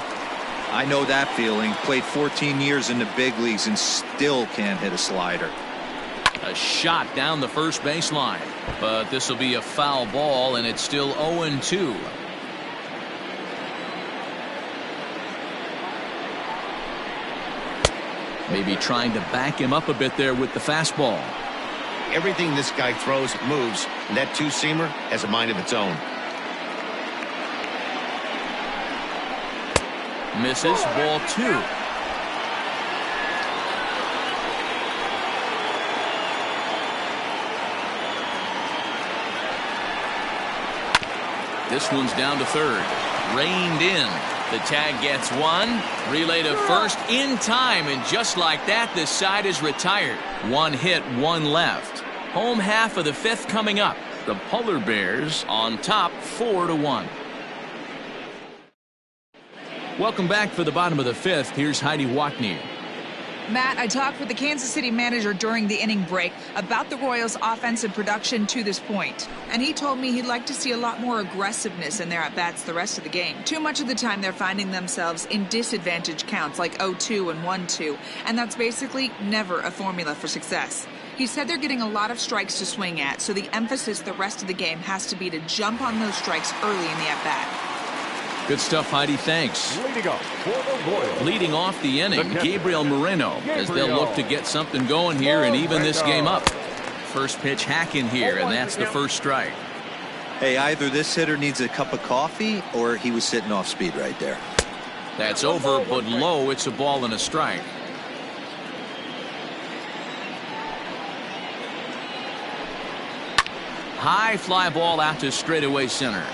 I know that feeling. Played 14 years in the big leagues and still can't hit a slider. A shot down the first baseline. But this will be a foul ball, and it's still 0-2. Maybe trying to back him up a bit there with the fastball. Everything this guy throws moves, and that two-seamer has a mind of its own. Misses. Ball 2. This one's down to third. Reined in. The tag gets one. Relay to first in time, and just like that, this side is retired. One hit, one left. Home half of the fifth coming up. The Polar Bears on top 4-1. Welcome back for the bottom of the fifth. Here's Heidi Watney. Matt, I talked with the Kansas City manager during the inning break about the Royals' offensive production to this point. And he told me he'd like to see a lot more aggressiveness in their at-bats the rest of the game. Too much of the time they're finding themselves in disadvantage counts like 0-2 and 1-2. And that's basically never a formula for success. He said they're getting a lot of strikes to swing at, so the emphasis the rest of the game has to be to jump on those strikes early in the at-bat. Good stuff, Heidi. Thanks. Leading off the inning, Gabriel Moreno, as they'll look to get something going here and even this game up. First pitch hacking here, and that's the first strike. Hey, either this hitter needs a cup of coffee or he was sitting off speed right there. That's over, but low. It's a ball and a strike. High fly ball out to straightaway center.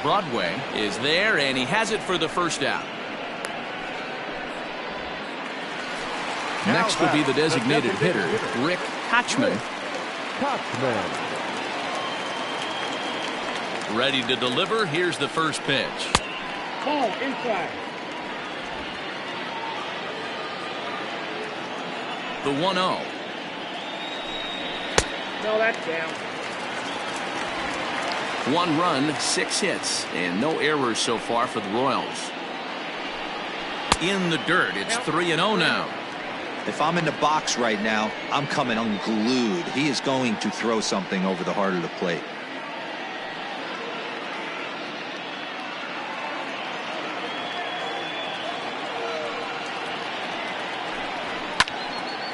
Broadway is there, and he has it for the first out. Next will be the designated hitter, Rick Kochman. Ready to deliver. Here's the first pitch. Ball inside. The 1-0. No, that's down. 1 run, 6 hits, and no errors so far for the Royals. In the dirt, it's 3-0 now. If I'm in the box right now, I'm coming unglued. He is going to throw something over the heart of the plate.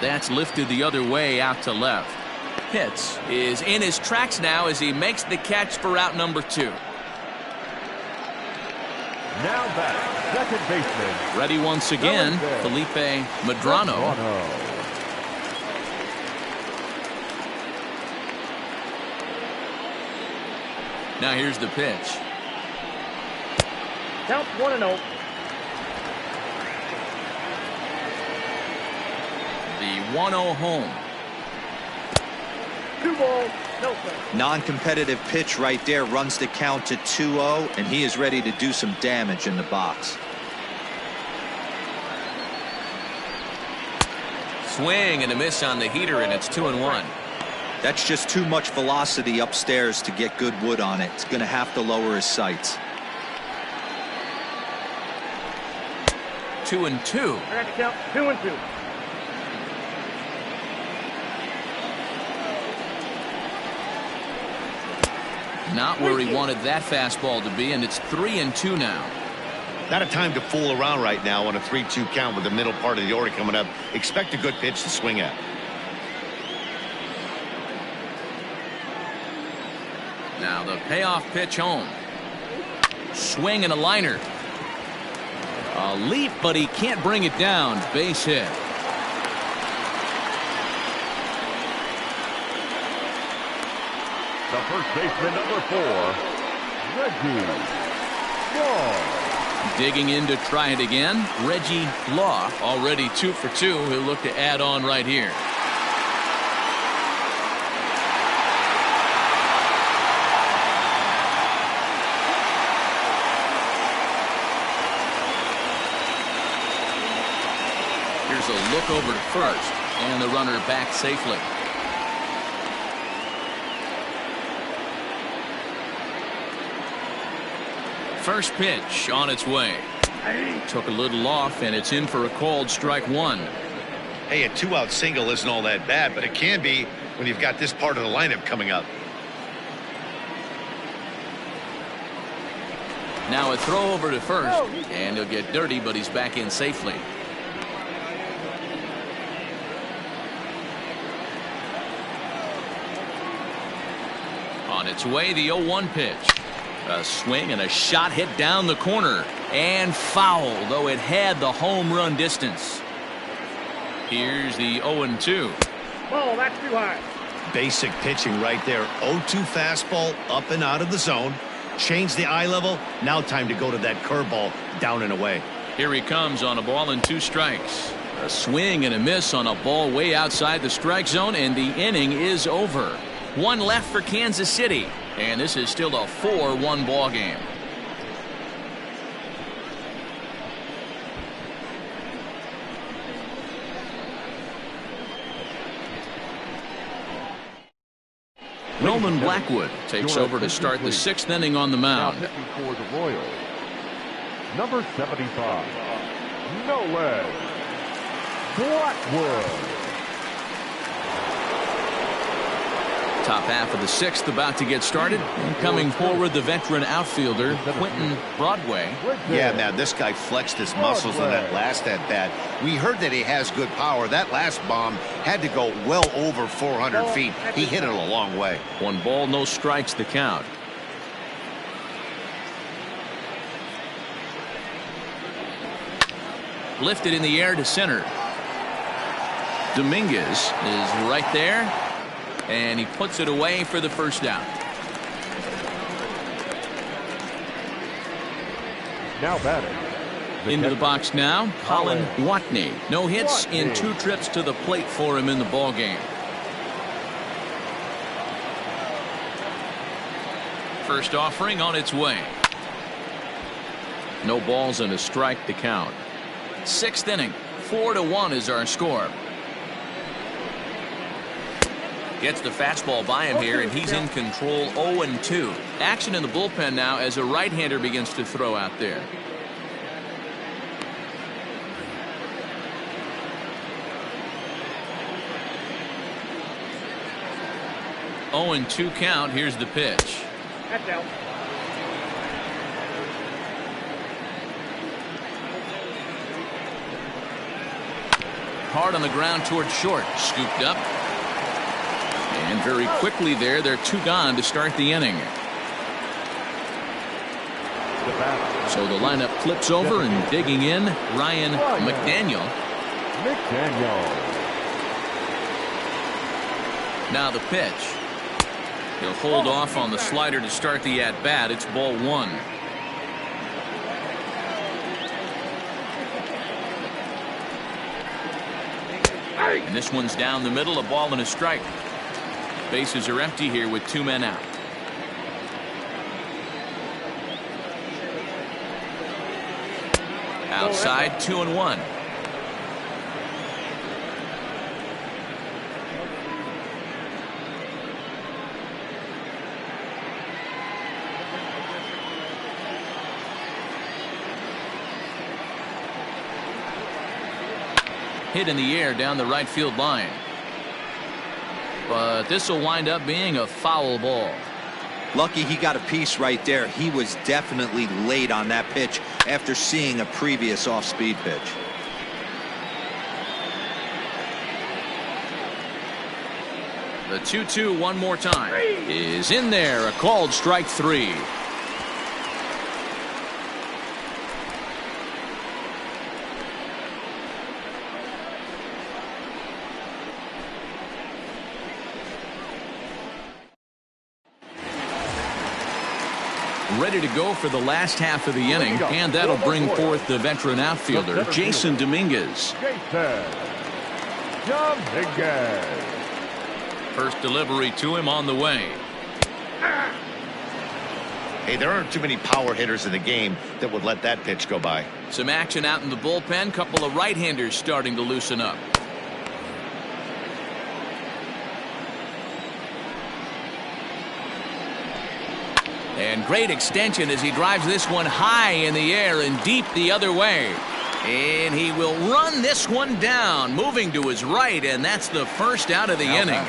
That's lifted the other way out to left. Pitts is in his tracks now as he makes the catch for out number 2. Now back, second baseman. Ready once again, Felipe Medrano. Now here's the pitch. Count 1-0. The 1-0 home. 2 balls, no strikes. Non-competitive pitch right there, runs the count to 2-0, and he is ready to do some damage in the box. Swing and a miss on the heater, and it's 2-1. That's just too much velocity upstairs to get good wood on it. It's going to have to lower his sights. 2-2. I got to count 2-2. Not where he wanted that fastball to be, and it's 3-2 now. Not a time to fool around right now on a 3-2 count with the middle part of the order coming up. Expect a good pitch to swing at. Now the payoff pitch home. Swing and a liner. A leap, but he can't bring it down. Base hit. The first baseman, number 4, Reggie Law. Digging in to try it again. Reggie Law, already 2 for 2. He'll look to add on right here. look over to first, and the runner back safely. First pitch on its way. Took a little off, and it's in for a called strike one. Hey, a 2-out single isn't all that bad, but it can be when you've got this part of the lineup coming up. Now a throw over to first, and he'll get dirty, but he's back in safely. On its way, the 0-1 pitch. A swing and a shot hit down the corner, and foul, though it had the home run distance. Here's the 0-2. Ball, that's too high. Basic pitching right there. 0-2 fastball up and out of the zone. Change the eye level. Now time to go to that curveball down and away. Here he comes on a ball and 2 strikes. A swing and a miss on a ball way outside the strike zone, and the inning is over. 1 left for Kansas City, and this is still a 4-1 ball game. Roman Blackwood takes over to start the 6th inning on the mound. Now hitting for the Royals, number 75, Nolan Blackwood. Top half of the 6th about to get started. And coming forward, the veteran outfielder, Quentin Broadway. Yeah, man, this guy flexed his muscles on that last at-bat. We heard that he has good power. That last bomb had to go well over 400 feet. He hit it a long way. 1 ball, no strikes, the count. Lifted in the air to center. Dominguez is right there, and he puts it away for the first down. Now batting. Into the box now, Colin Watney. No hits in 2 trips to the plate for him in the ball game. First offering on its way. No balls and a strike to count. 6th inning, 4-1 is our score. Gets the fastball by him here, and he's in control. 0-2. Action in the bullpen now as a right-hander begins to throw out there. Oh, and 2 count. Here's the pitch. That's out. Hard on the ground towards short. Scooped up. And very quickly there, they're 2 gone to start the inning. So the lineup flips over, and digging in, Ryan McDaniel. Now the pitch. He'll hold off on the slider to start the at-bat. It's ball 1. And this one's down the middle, a ball and a strike. Bases are empty here with 2 men out. Outside, 2-1. Hit in the air down the right field line. But this will wind up being a foul ball. Lucky he got a piece right there. He was definitely late on that pitch after seeing a previous off-speed pitch. The 2-2 one more time is in there. A called strike 3. Ready to go for the last half of the inning, and that'll bring forth the veteran outfielder, Jason Dominguez. First delivery to him on the way. Hey, there aren't too many power hitters in the game that would let that pitch go by. Some action out in the bullpen. Couple of right-handers starting to loosen up. And great extension as he drives this one high in the air and deep the other way. And he will run this one down, moving to his right, and that's the first out of the inning.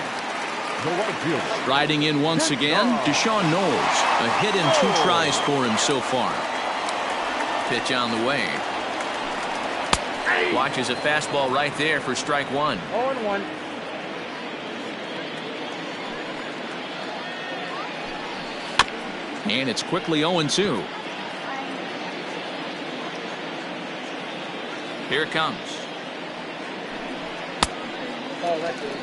Riding in once again, Deshaun Knowles. A hit and 2 tries for him so far. Pitch on the way. Watches a fastball right there for strike 1. 0-1. And it's quickly 0-2. Here it comes. Oh, that's it.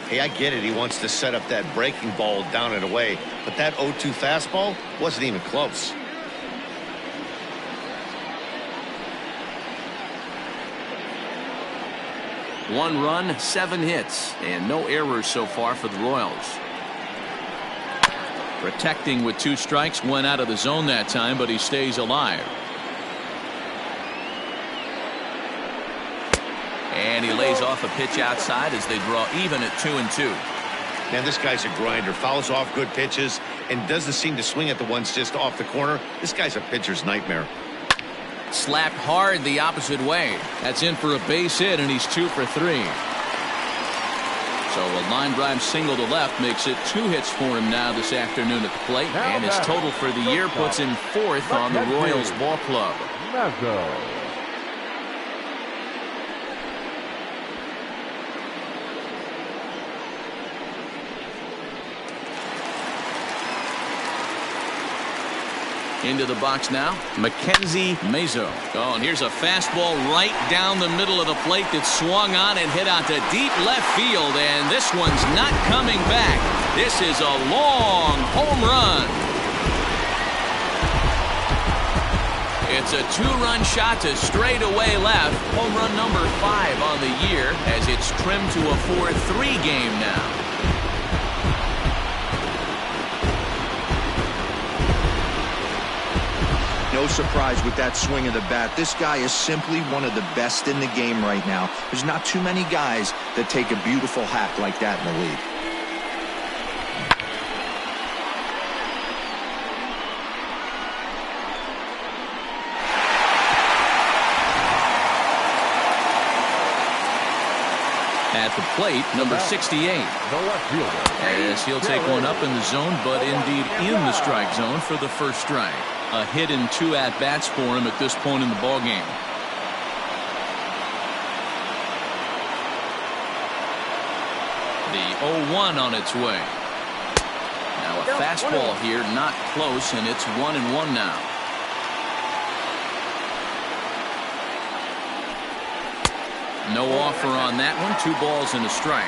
Hey, I get it. He wants to set up that breaking ball down and away, but that 0-2 fastball wasn't even close. One run, 7 hits, and no errors so far for the Royals. Protecting with 2 strikes, went out of the zone that time, but he stays alive. And he lays off a pitch outside as they draw even at 2-2. Man, this guy's a grinder. Fouls off good pitches and doesn't seem to swing at the ones just off the corner. This guy's a pitcher's nightmare. Slapped hard the opposite way. That's in for a base hit, and he's 2 for 3. So a line drive single to left makes it 2 hits for him now this afternoon at the plate. And his total for the year puts him 4th on the Royals ball club. Into the box now, Mackenzie Mazo. Oh, and here's a fastball right down the middle of the plate that swung on and hit out to deep left field, and this one's not coming back. This is a long home run. It's a 2-run shot to straightaway left. Home run number 5 on the year as it's trimmed to a 4-3 game now. No surprise with that swing of the bat. This guy is simply one of the best in the game right now. There's not too many guys that take a beautiful hack like that in the league. At the plate, number 68. As he'll take one up in the zone, but indeed in the strike zone for the first strike. A hit and 2 at-bats for him at this point in the ballgame. The 0-1 on its way. Now a fastball here, not close, and it's 1-1 now. No offer on that one. 2 balls and a strike.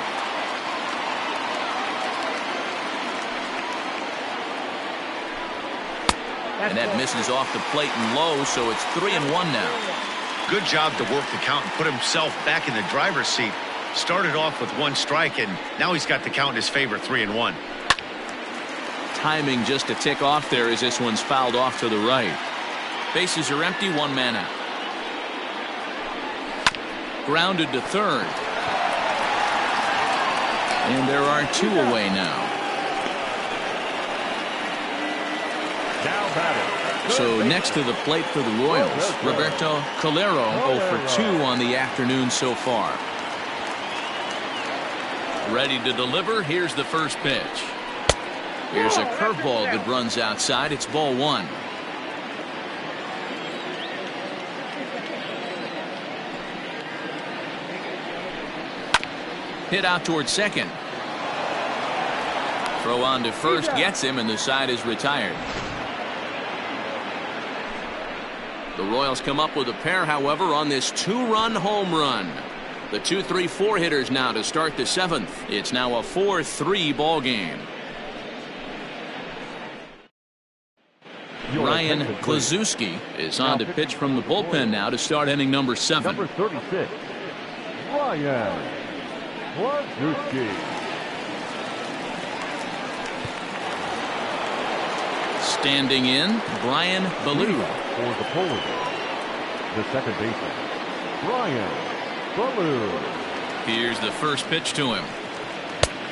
And that misses off the plate and low, so it's 3-1 now. Good job to work the count and put himself back in the driver's seat. Started off with 1 strike, and now he's got the count in his favor, 3-1. Timing just a tick off there as this one's fouled off to the right. Bases are empty, 1 man out. Grounded to third. And there are 2 away now. So next to the plate for the Royals, Roberto Calero 0 for 2 on the afternoon so far. Ready to deliver. Here's the first pitch. Here's a curveball that runs outside. It's ball 1. Hit out towards second. Throw on to first gets him, and the side is retired. The Royals come up with a pair, however, on this 2-run home run. The 2-3-4 hitters now to start the 7th. It's now a 4-3 ball game. Ryan Klazuski is on to pitch from the bullpen now to start inning number 7. Number 36, Ryan Klazuski. Standing in, Brian Ballou. For the Polar Bears, the second baseman, Brian Ballou. Here's the first pitch to him.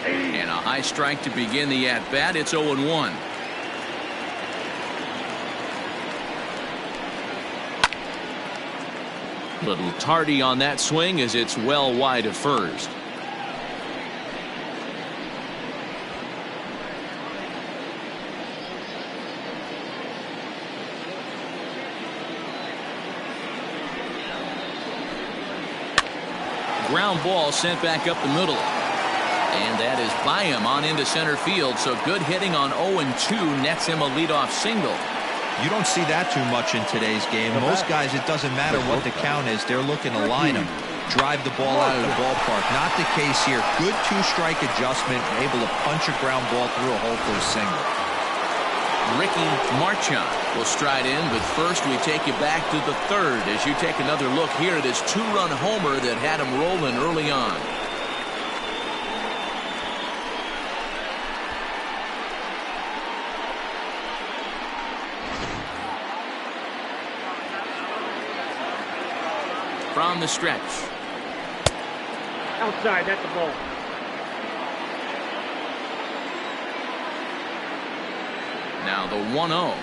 And a high strike to begin the at-bat. It's 0-1. Little tardy on that swing as it's well wide of first. Ground ball sent back up the middle. And that is by him on into center field. So good hitting on 0-2 nets him a leadoff single. You don't see that too much in today's game. Most guys, it doesn't matter what the count is. They're looking to line him, drive the ball out of the ballpark. Not the case here. Good two-strike adjustment, able to punch a ground ball through a hole for a single. Ricky Marchand will stride in, but first we take you back to the third as you take another look here at his two-run homer that had him rolling early on. From the stretch. Outside, that's a ball. Now the 1-0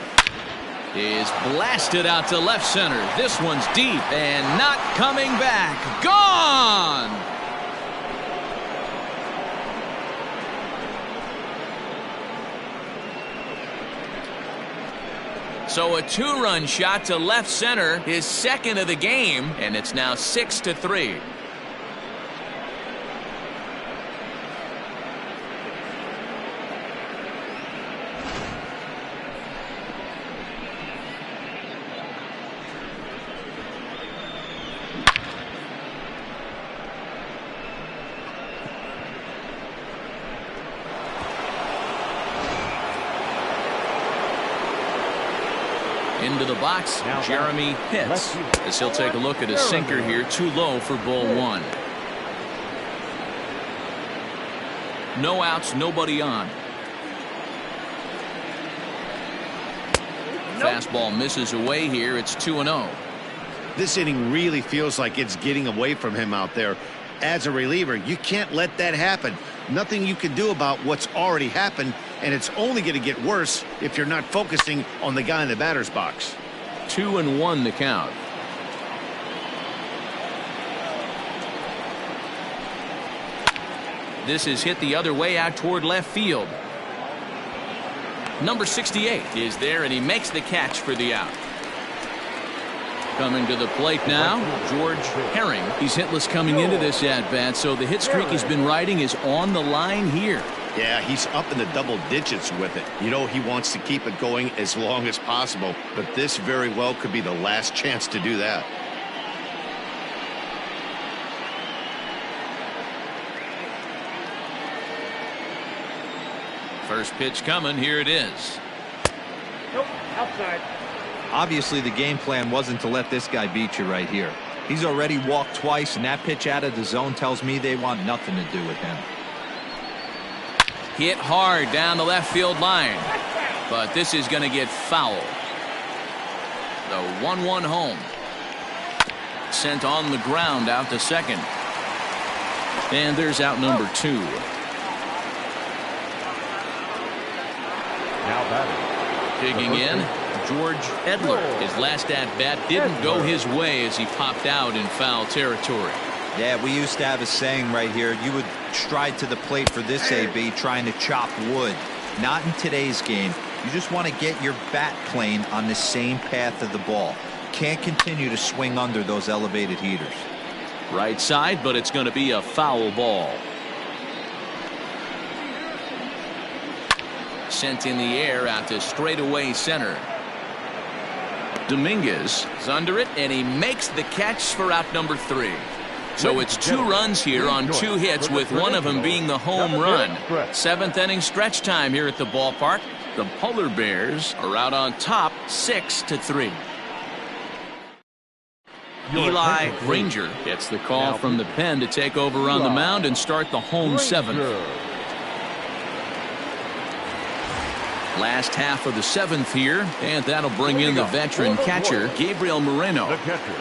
is blasted out to left center. This one's deep and not coming back. Gone! So a two-run shot to left center, his second of the game, and it's now 6-3. Into the box, Jeremy Pitts, as he'll take a look at a sinker here, too low for ball one. No outs, nobody on. Fastball misses away here. It's 2-0. This inning really feels like it's getting away from him out there. As a reliever, you can't let that happen. Nothing you can do about what's already happened, and it's only going to get worse if you're not focusing on the guy in the batter's box. 2-1 the count. This is hit the other way out toward left field. Number 68 is there, and he makes the catch for the out. Coming to the plate now, George Herring. He's hitless coming into this at-bat, so the hit streak he's been riding is on the line here. Yeah, he's up in the double digits with it. You know, he wants to keep it going as long as possible, but this very well could be the last chance to do that. First pitch coming. Here it is. Nope, outside. Obviously, the game plan wasn't to let this guy beat you right here. He's already walked twice, and that pitch out of the zone tells me they want nothing to do with him. Hit hard down the left field line, but this is going to get foul. The 1-1 home. Sent on the ground out to second. And there's out number 2. Now batting. Digging in, George Edler. His last at-bat didn't go his way as he popped out in foul territory. Yeah, we used to have a saying right here. You would stride to the plate for this AB trying to chop wood. Not in today's game. You just want to get your bat plane on the same path of the ball. Can't continue to swing under those elevated heaters. Right side, but it's going to be a foul ball. Sent in the air out to straightaway center. Dominguez is under it, and he makes the catch for out number 3. So it's 2 runs here on 2 hits, with one of them being the home run. 7th inning stretch time here at the ballpark. The Polar Bears are out on top 6-3. Eli Ranger gets the call from the pen to take over on the mound and start the home 7th. Last half of the 7th here, and that'll bring in the veteran catcher, Gabriel Moreno. The catcher,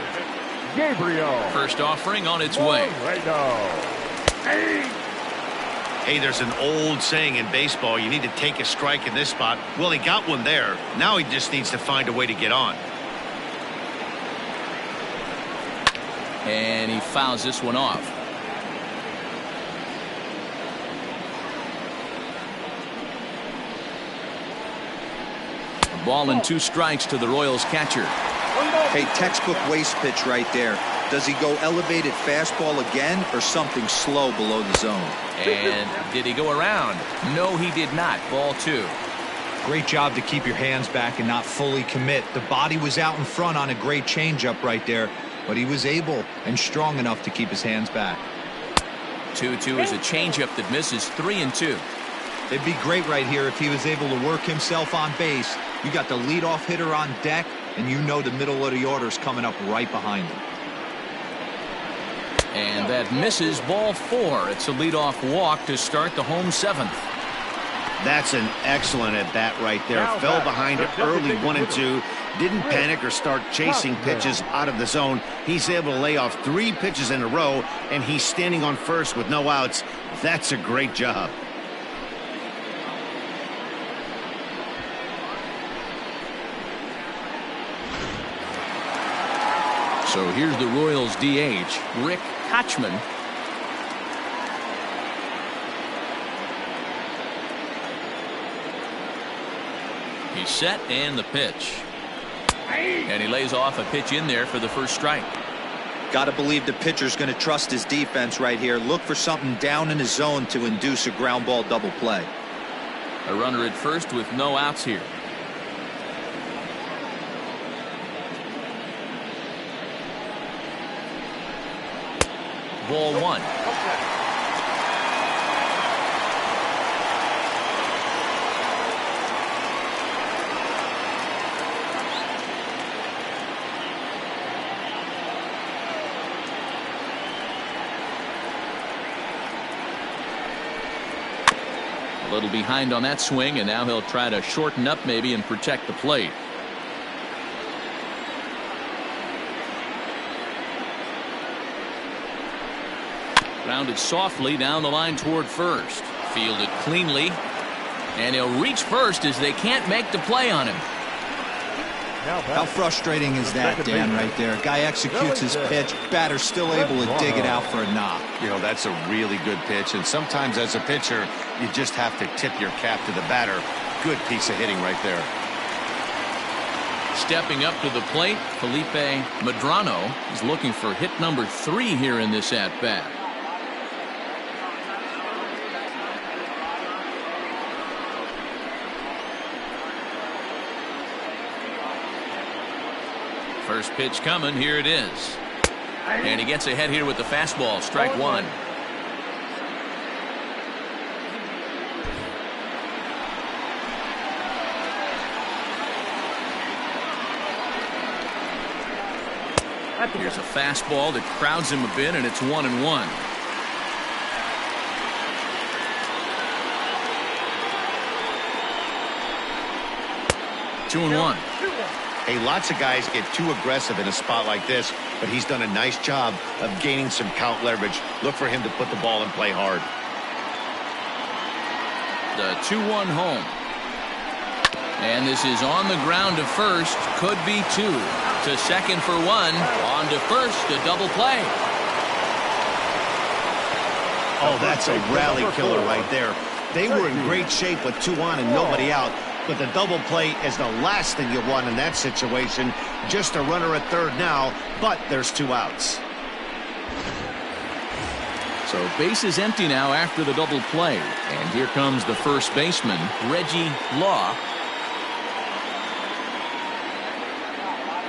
Gabriel. First offering on its way. Hey, there's an old saying in baseball, you need to take a strike in this spot. Well, he got one there. Now he just needs to find a way to get on. And he fouls this one off. A ball and 2 strikes to the Royals catcher. Hey, textbook waste pitch right there. Does he go elevated fastball again or something slow below the zone? And did he go around? No, he did not. Ball 2. Great job to keep your hands back and not fully commit. The body was out in front on a great changeup right there, but he was able and strong enough to keep his hands back. 2-2 is a changeup that misses. 3-2. It'd be great right here if he was able to work himself on base. You got the leadoff hitter on deck, and you know the middle of the order is coming up right behind him. And that misses. Ball 4. It's a leadoff walk to start the home 7th. That's an excellent at bat right there. Fell behind it early 1-2. Didn't panic or start chasing pitches out of the zone. He's able to lay off 3 pitches in a row, and he's standing on first with no outs. That's a great job. So here's the Royals DH, Rick Kochman. He's set, and the pitch. And he lays off a pitch in there for the first strike. Got to believe the pitcher's going to trust his defense right here. Look for something down in his zone to induce a ground ball double play. A runner at first with no outs here. Ball 1. A little behind on that swing, and now he'll try to shorten up maybe and protect the plate. Grounded softly down the line toward first. Fielded cleanly. And he'll reach first as they can't make the play on him. How frustrating is that, Dan, right there? Guy executes his pitch. Batter's still able to dig it out for a knock. You know, that's a really good pitch. And sometimes as a pitcher, you just have to tip your cap to the batter. Good piece of hitting right there. Stepping up to the plate, Felipe Medrano is looking for hit number 3 here in this at-bat. First pitch coming. Here it is. And he gets ahead here with the fastball. Strike 1. Here's a fastball that crowds him a bit, and it's 1-1. Two and one. Hey, lots of guys get too aggressive in a spot like this, but he's done a nice job of gaining some count leverage. Look for him to put the ball in play hard. The 2-1 home. And this is on the ground to first. Could be 2. To second for 1. On to first. A double play. Oh, that's a rally killer right there. They were in great shape with 2 on and nobody out. But the double play is the last thing you want in that situation. Just a runner at third now, but there's 2 outs. So base is empty now after the double play. And here comes the first baseman, Reggie Law.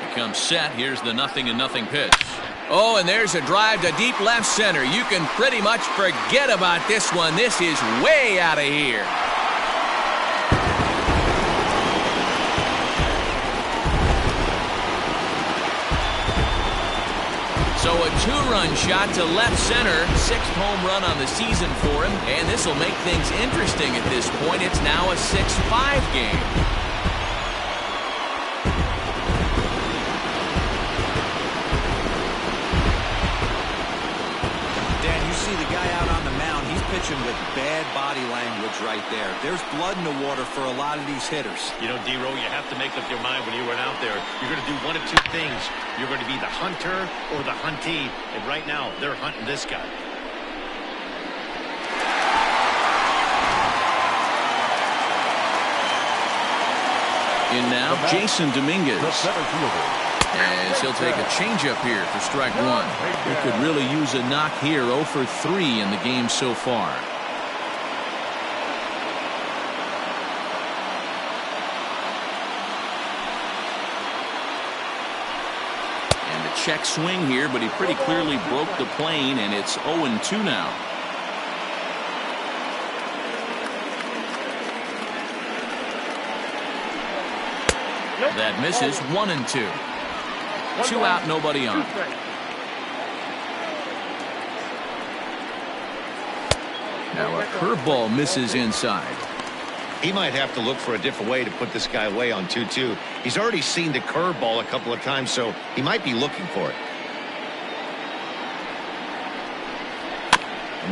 He comes set. Here's the 0-0 pitch. Oh, and there's a drive to deep left center. You can pretty much forget about this one. This is way out of here. So So a two-run shot to left center. 6th home run on the season for him. And this will make things interesting at this point. It's now a 6-5 game. Dan, you see the guy out on the mound. He's pitching with bad body language right there. There's blood in the water for a lot of these hitters. You know, D-Row, you have to make up your mind when you run out there. You're going to do one of two things. You're going to be the hunter or the huntee. And right now, they're hunting this guy. In now, Jason Dominguez. As he'll take a changeup here for strike one. He could really use a knock here. 0 for 3 in the game so far. And a check swing here, but he pretty clearly broke the plane, and it's 0-2 now. That misses. 1-2. 2 out, nobody on. Now a curveball misses inside. He might have to look for a different way to put this guy away on 2-2. He's already seen the curveball a couple of times, so he might be looking for it.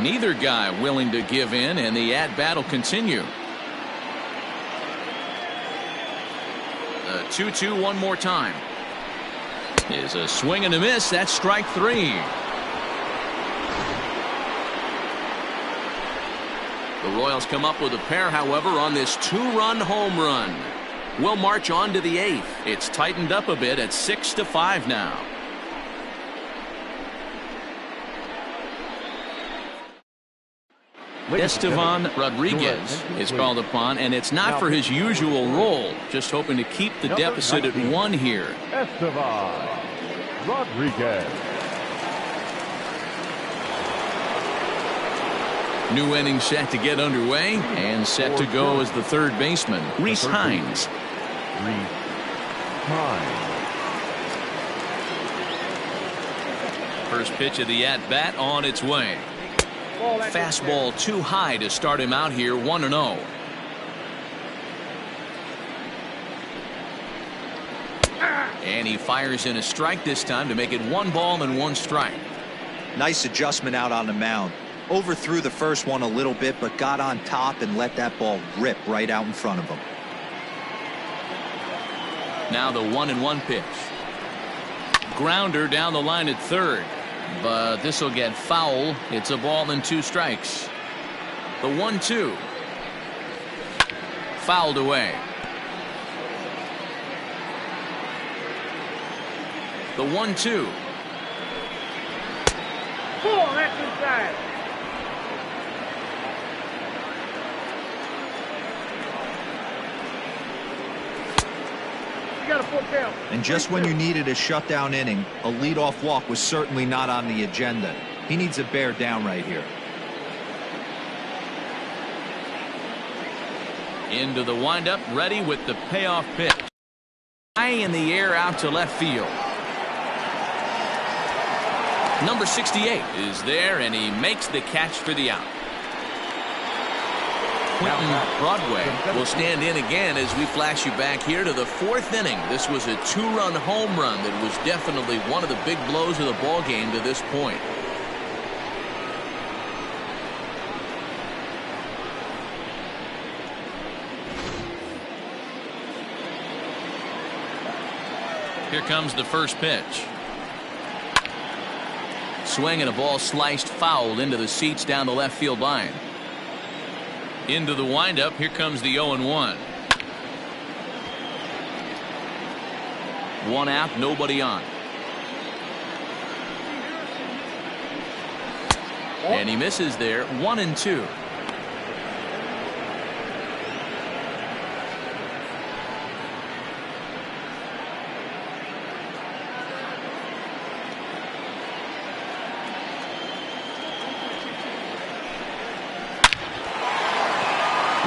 Neither guy willing to give in, and the at-bat will continue. 2-2 one more time. Is a swing and a miss. That's strike 3. The Royals come up with a pair, however, on this 2-run home run. We'll march on to the 8th. It's tightened up a bit at 6-5 now. Estevan Rodriguez is called upon, and it's not for his usual role. Just hoping to keep the deficit at 1 here. Estevan Rodriguez. New inning set to get underway, and set to go as the third baseman, Rhys Hines. First pitch of the at-bat on its way. Fastball too high to start him out here. 1-0. And he fires in a strike this time to make it 1 ball and 1 strike. Nice adjustment out on the mound. Overthrew the first one a little bit, but got on top and let that ball rip right out in front of him. Now the 1-1 pitch. Grounder down the line at third. But this will get foul. It's a ball and 2 strikes. The 1-2. Fouled away. The 1-2. Pull, that's inside. You got a full count. And just when you needed a shutdown inning, a leadoff walk was certainly not on the agenda. He needs to bear down right here. Into the windup, ready with the payoff pitch. High in the air out to left field. Number 68 is there, and he makes the catch for the out. Quentin Broadway will stand in again as we flash you back here to the 4th inning. This was a 2-run home run that was definitely one of the big blows of the ball game to this point. Here comes the first pitch. Swing and a ball sliced foul into the seats down the left field line. Into the windup. Here comes the 0-1. 1 out, nobody on. And he misses there. 1-2.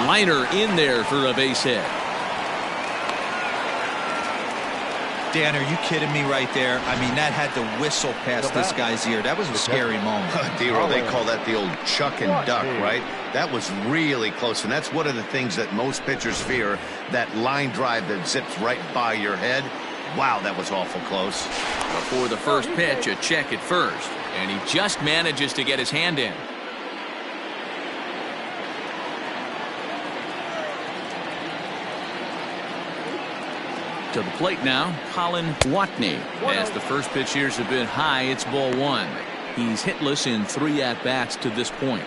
Liner in there for a base hit. Dan, are you kidding me right there? I mean, that had to whistle past this guy's ear. That was a scary moment. D-Roll, they call that the old chuck and duck, right? That was really close, and that's one of the things that most pitchers fear, that line drive that zips right by your head. Wow, that was awful close. Before the first pitch, a check at first, and he just manages to get his hand in. To the plate now, Colin Watney. As the first pitch here's a bit high, it's ball one. He's hitless in 3 at-bats to this point.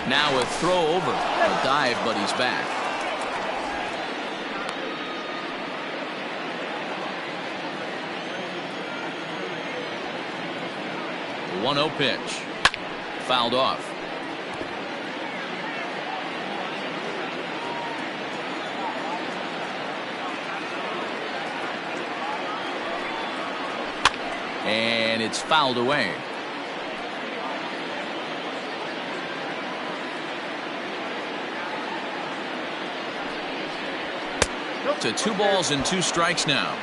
Now a throw over. A dive, but he's back. The 1-0 pitch. Fouled off. And it's fouled away. To 2 balls and 2 strikes now.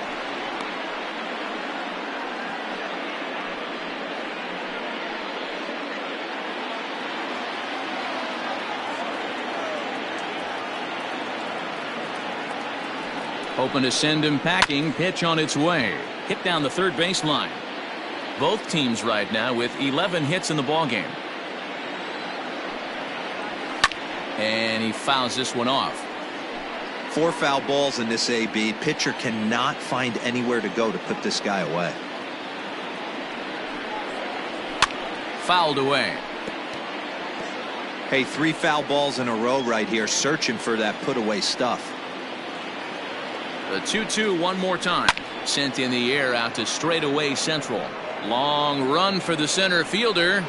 Hoping to send him packing. Pitch on its way. Hit down the third baseline. Both teams right now with 11 hits in the ballgame. And he fouls this one off. 4 foul balls in this AB. Pitcher cannot find anywhere to go to put this guy away. Fouled away. Hey, 3 foul balls in a row right here, searching for that put away stuff. The 2-2 one more time. Sent in the air out to straightaway central. Long run for the center fielder.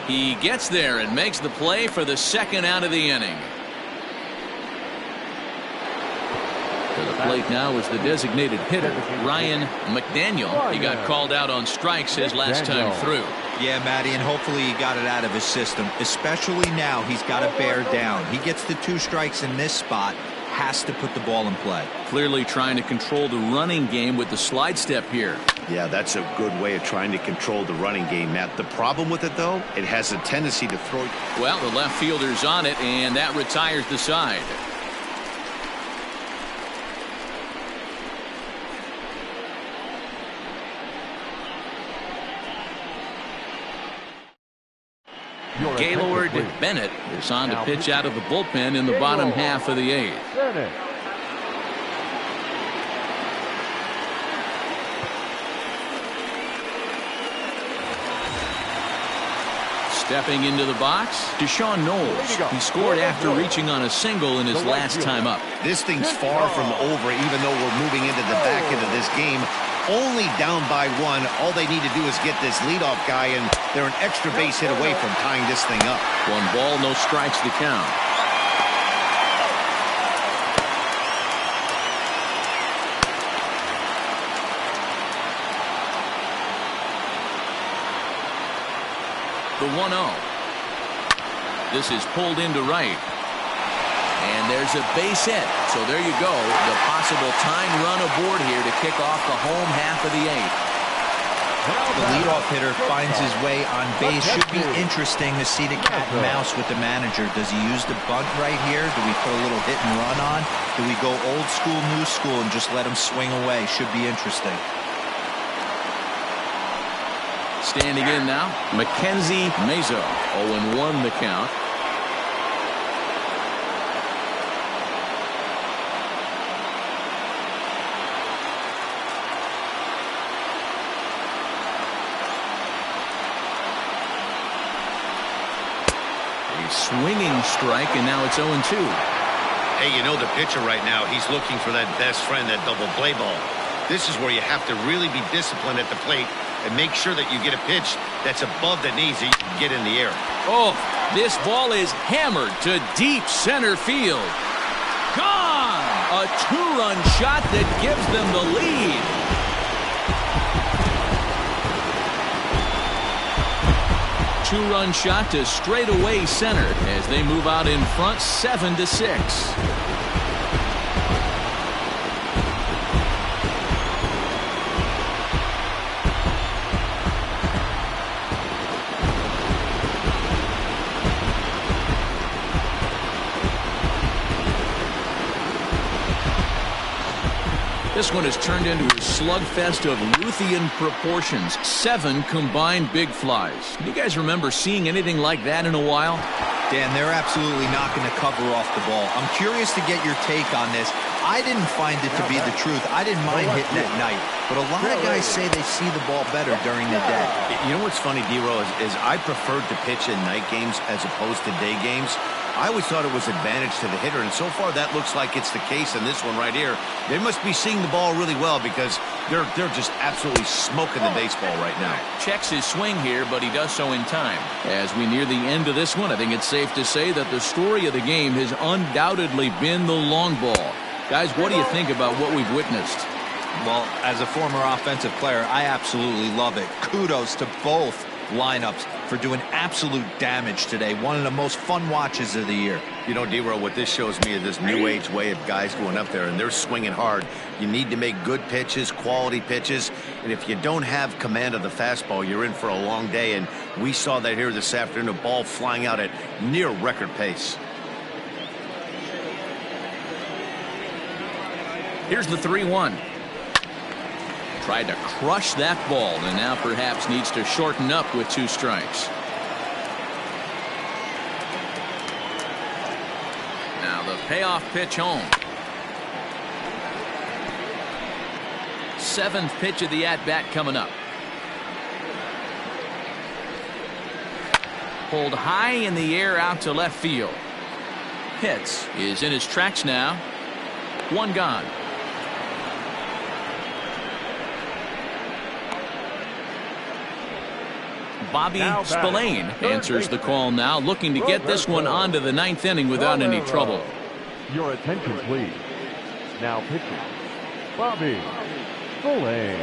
He gets there and makes the play for the second out of the inning. To the plate now is the designated hitter, Ryan McDaniel. He got called out on strikes his last time through. Yeah, Matty, and hopefully he got it out of his system. Especially now, he's got to bear down. He gets the 2 strikes in this spot. Has to put the ball in play. Clearly trying to control the running game with the slide step here. Yeah, that's a good way of trying to control the running game, Matt. The problem with it, though, it has a tendency to throw. Well, the left fielder's on it, and that retires the side. Gaylord Bennett is on to pitch out of the bullpen in the bottom half of the 8th. Stepping into the box, Deshaun Knowles. He scored after reaching on a single in his last time up. This thing's far from over, even though we're moving into the back end of this game. Only down by 1. All they need to do is get this leadoff guy, and they're an extra base hit away from tying this thing up. 1 ball, no strikes to count. The 1-0. This is pulled into right. And there's a base hit. So there you go. The possible time run aboard here to kick off the home half of the 8th. The leadoff hitter finds his way on base. Should be interesting to see the cat and mouse with the manager. Does he use the bunt right here? Do we put a little hit and run on? Do we go old school, new school, and just let him swing away? Should be interesting. Standing in now, Mackenzie Mazo. 0-1 the count. A swinging strike, and now it's 0-2. Hey, you know the pitcher right now, he's looking for that best friend, that double play ball. This is where you have to really be disciplined at the plate and make sure that you get a pitch that's above the knees that you can get in the air. Oh, this ball is hammered to deep center field. Gone! A 2-run shot that gives them the lead. two-run shot to straightaway center as they move out in front 7-6. This one has turned into a slugfest of Ruthian proportions. 7 combined big flies. Do you guys remember seeing anything like that in a while? Dan, they're absolutely not going to cover off the ball. I'm curious to get your take on this. I didn't find it to be the truth. I didn't mind hitting at night. But a lot of guys say they see the ball better during the day. You know what's funny, D-Row, is I preferred to pitch in night games as opposed to day games. I always thought it was advantage to the hitter, and so far that looks like it's the case in this one right here. They must be seeing the ball really well because they're just absolutely smoking the baseball right now. Checks his swing here, but he does so in time. As we near the end of this one, I think it's safe to say that the story of the game has undoubtedly been the long ball. Guys, what do you think about what we've witnessed? Well, as a former offensive player, I absolutely love it. Kudos to both lineups for doing absolute damage today. One of the most fun watches of the year. You know, D-Row, what this shows me is this new age way of guys going up there and they're swinging hard. You need to make good pitches, quality pitches, and if you don't have command of the fastball, you're in for a long day, and we saw that here this afternoon, a ball flying out at near record pace. Here's the 3-1. Tried to crush that ball and now perhaps needs to shorten up with 2 strikes. Now the payoff pitch home. 7th pitch of the at-bat coming up. Pulled high in the air out to left field. Pitts is in his tracks now. 1 gone. Bobby Spillane answers the call now, looking to get this one onto the 9th inning without any trouble. Your attention, please. Now pitching, Bobby Spillane.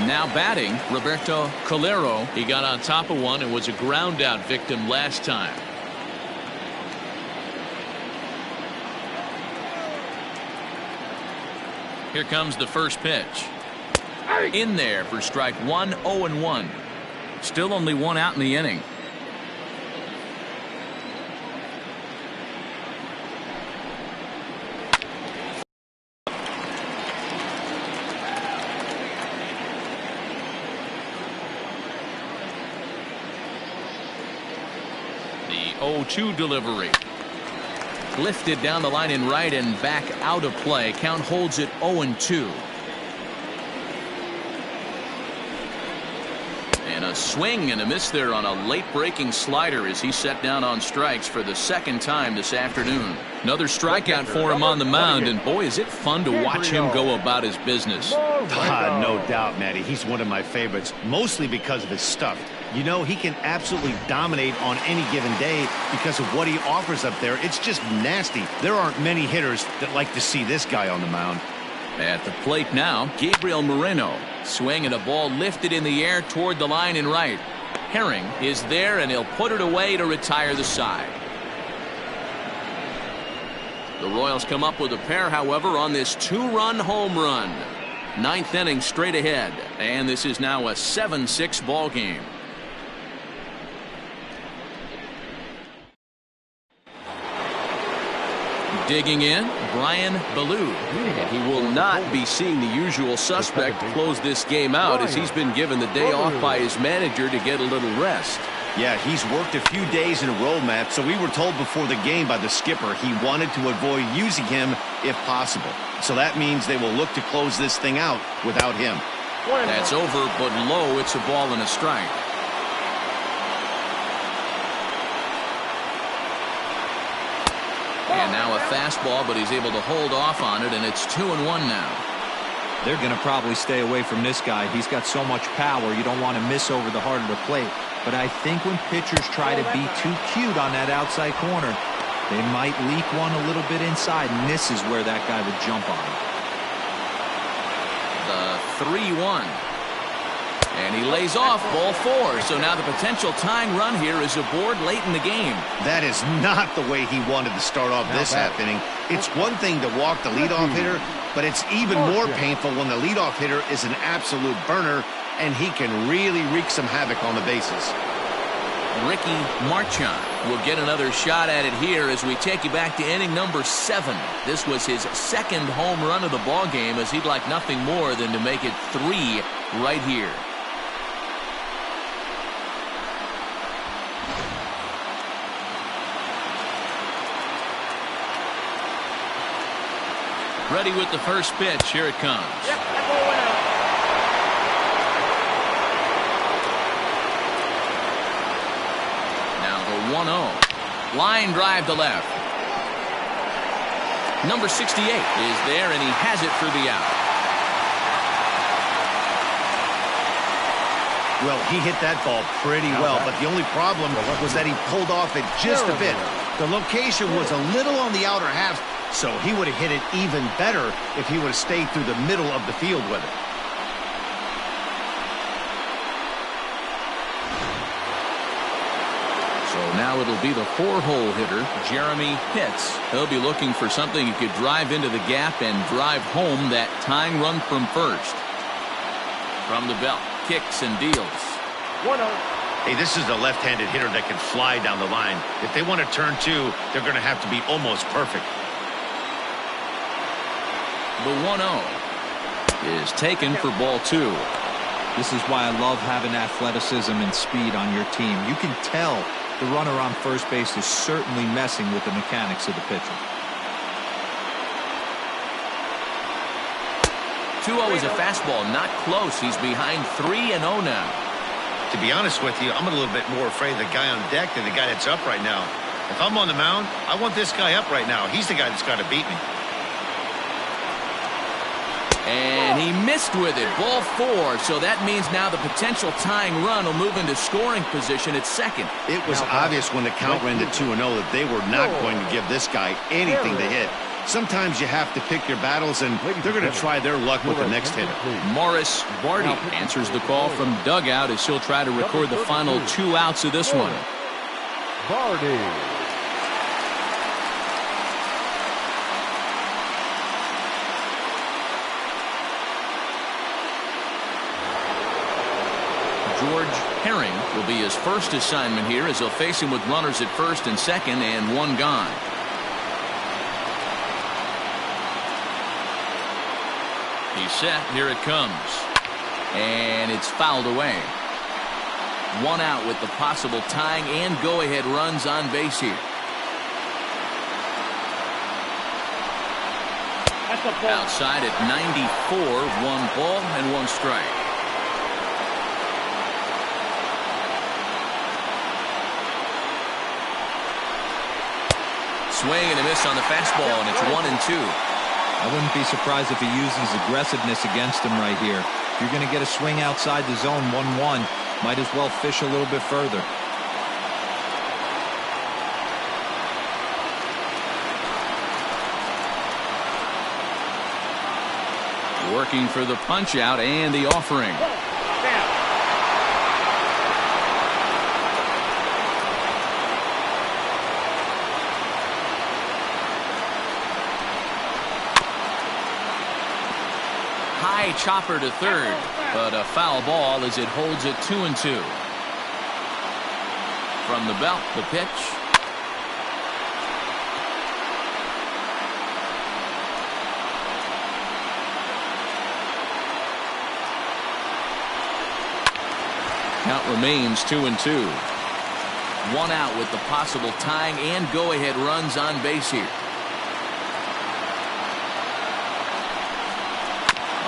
Now batting, Roberto Calero. He got on top of one and was a ground out victim last time. Here comes the first pitch. In there for strike 1, 0-1. Still only 1 out in the inning. The 0-2 delivery. Lifted down the line in right and back out of play. Count holds it 0-2. And a swing and a miss there on a late breaking slider as he set down on strikes for the 2nd time this afternoon. Another strikeout for him on the mound, and boy, is it fun to watch him go about his business. No doubt, Matty. He's one of my favorites, mostly because of his stuff. You know, he can absolutely dominate on any given day because of what he offers up there. It's just nasty. There aren't many hitters that like to see this guy on the mound. At the plate now, Gabriel Moreno. Swing and a ball lifted in the air toward the line in right. Herring is there, and he'll put it away to retire the side. The Royals come up with a pair, however, on this 2-run home run. 9th inning straight ahead, and this is now a 7-6 ball game. Digging in, Brian Ballou. And he will not be seeing the usual suspect close this game out as he's been given the day off by his manager to get a little rest. Yeah, he's worked a few days in a row, Matt, so we were told before the game by the skipper he wanted to avoid using him if possible. So that means they will look to close this thing out without him. That's over, but low. It's a ball and a strike. And now a fastball, but he's able to hold off on it, and it's 2-1 now. They're going to probably stay away from this guy. He's got so much power, you don't want to miss over the heart of the plate. But I think when pitchers try to be too cute on that outside corner, They might leak one a little bit inside, and this is where that guy would jump on it. The 3-1. And he lays off ball 4. So now the potential tying run here is aboard late in the game. That is not the way he wanted to start off this half inning. It's one thing to walk the leadoff hitter, but it's even more painful when the leadoff hitter is an absolute burner, and he can really wreak some havoc on the bases. Ricky Marchand will get another shot at it here as we take you back to inning number 7. This was his second home run of the ball game, as he'd like nothing more than to make it 3 right here. Ready with the first pitch. Here it comes. Yep, that ball went out. Now the 1-0. Line drive to left. Number 68 is there, and he has it for the out. Well, he hit that ball pretty well, but the only problem was that he pulled off it just a bit. The location was a little on the outer half, so he would have hit it even better if he would have stayed through the middle of the field with it. So now it'll be the 4-hole hitter, Jeremy Pitts. He'll be looking for something he could drive into the gap and drive home that tying run from first. From the belt, kicks and deals. 1-0. Hey, this is a left-handed hitter that can fly down the line. If they want to turn 2, they're going to have to be almost perfect. The 1-0 is taken for ball 2. This is why I love having athleticism and speed on your team. You can tell the runner on first base is certainly messing with the mechanics of the pitcher. 2-0 is a fastball, not close. He's behind 3-0 now. To be honest with you, I'm a little bit more afraid of the guy on deck than the guy that's up right now. If I'm on the mound, I want this guy up right now. He's the guy that's got to beat me. And he missed with it. Ball 4. So that means now the potential tying run will move into scoring position at second. It was obvious when the count ran to 2-0 that they were not going to give this guy anything to hit. Sometimes you have to pick your battles, and they're going to try their luck with the next hitter. Morris Barty answers the call from dugout as he'll try to record the final 2 outs of this one. Barty. George Herring will be his first assignment here as he'll face him with runners at first and second and 1 gone. He's set. Here it comes. And it's fouled away. 1 out with the possible tying and go-ahead runs on base here. That's a ball. Outside at 94, 1 ball and 1 strike. Swing and a miss on the fastball, and it's 1-2. I wouldn't be surprised if he uses aggressiveness against him right here. If you're going to get a swing outside the zone 1-1, might as well fish a little bit further. Working for the punch out and the offering. High chopper to third, but a foul ball as it holds it 2-2. From the belt, the pitch. Count remains 2-2. 1 out with the possible tying and go-ahead runs on base here.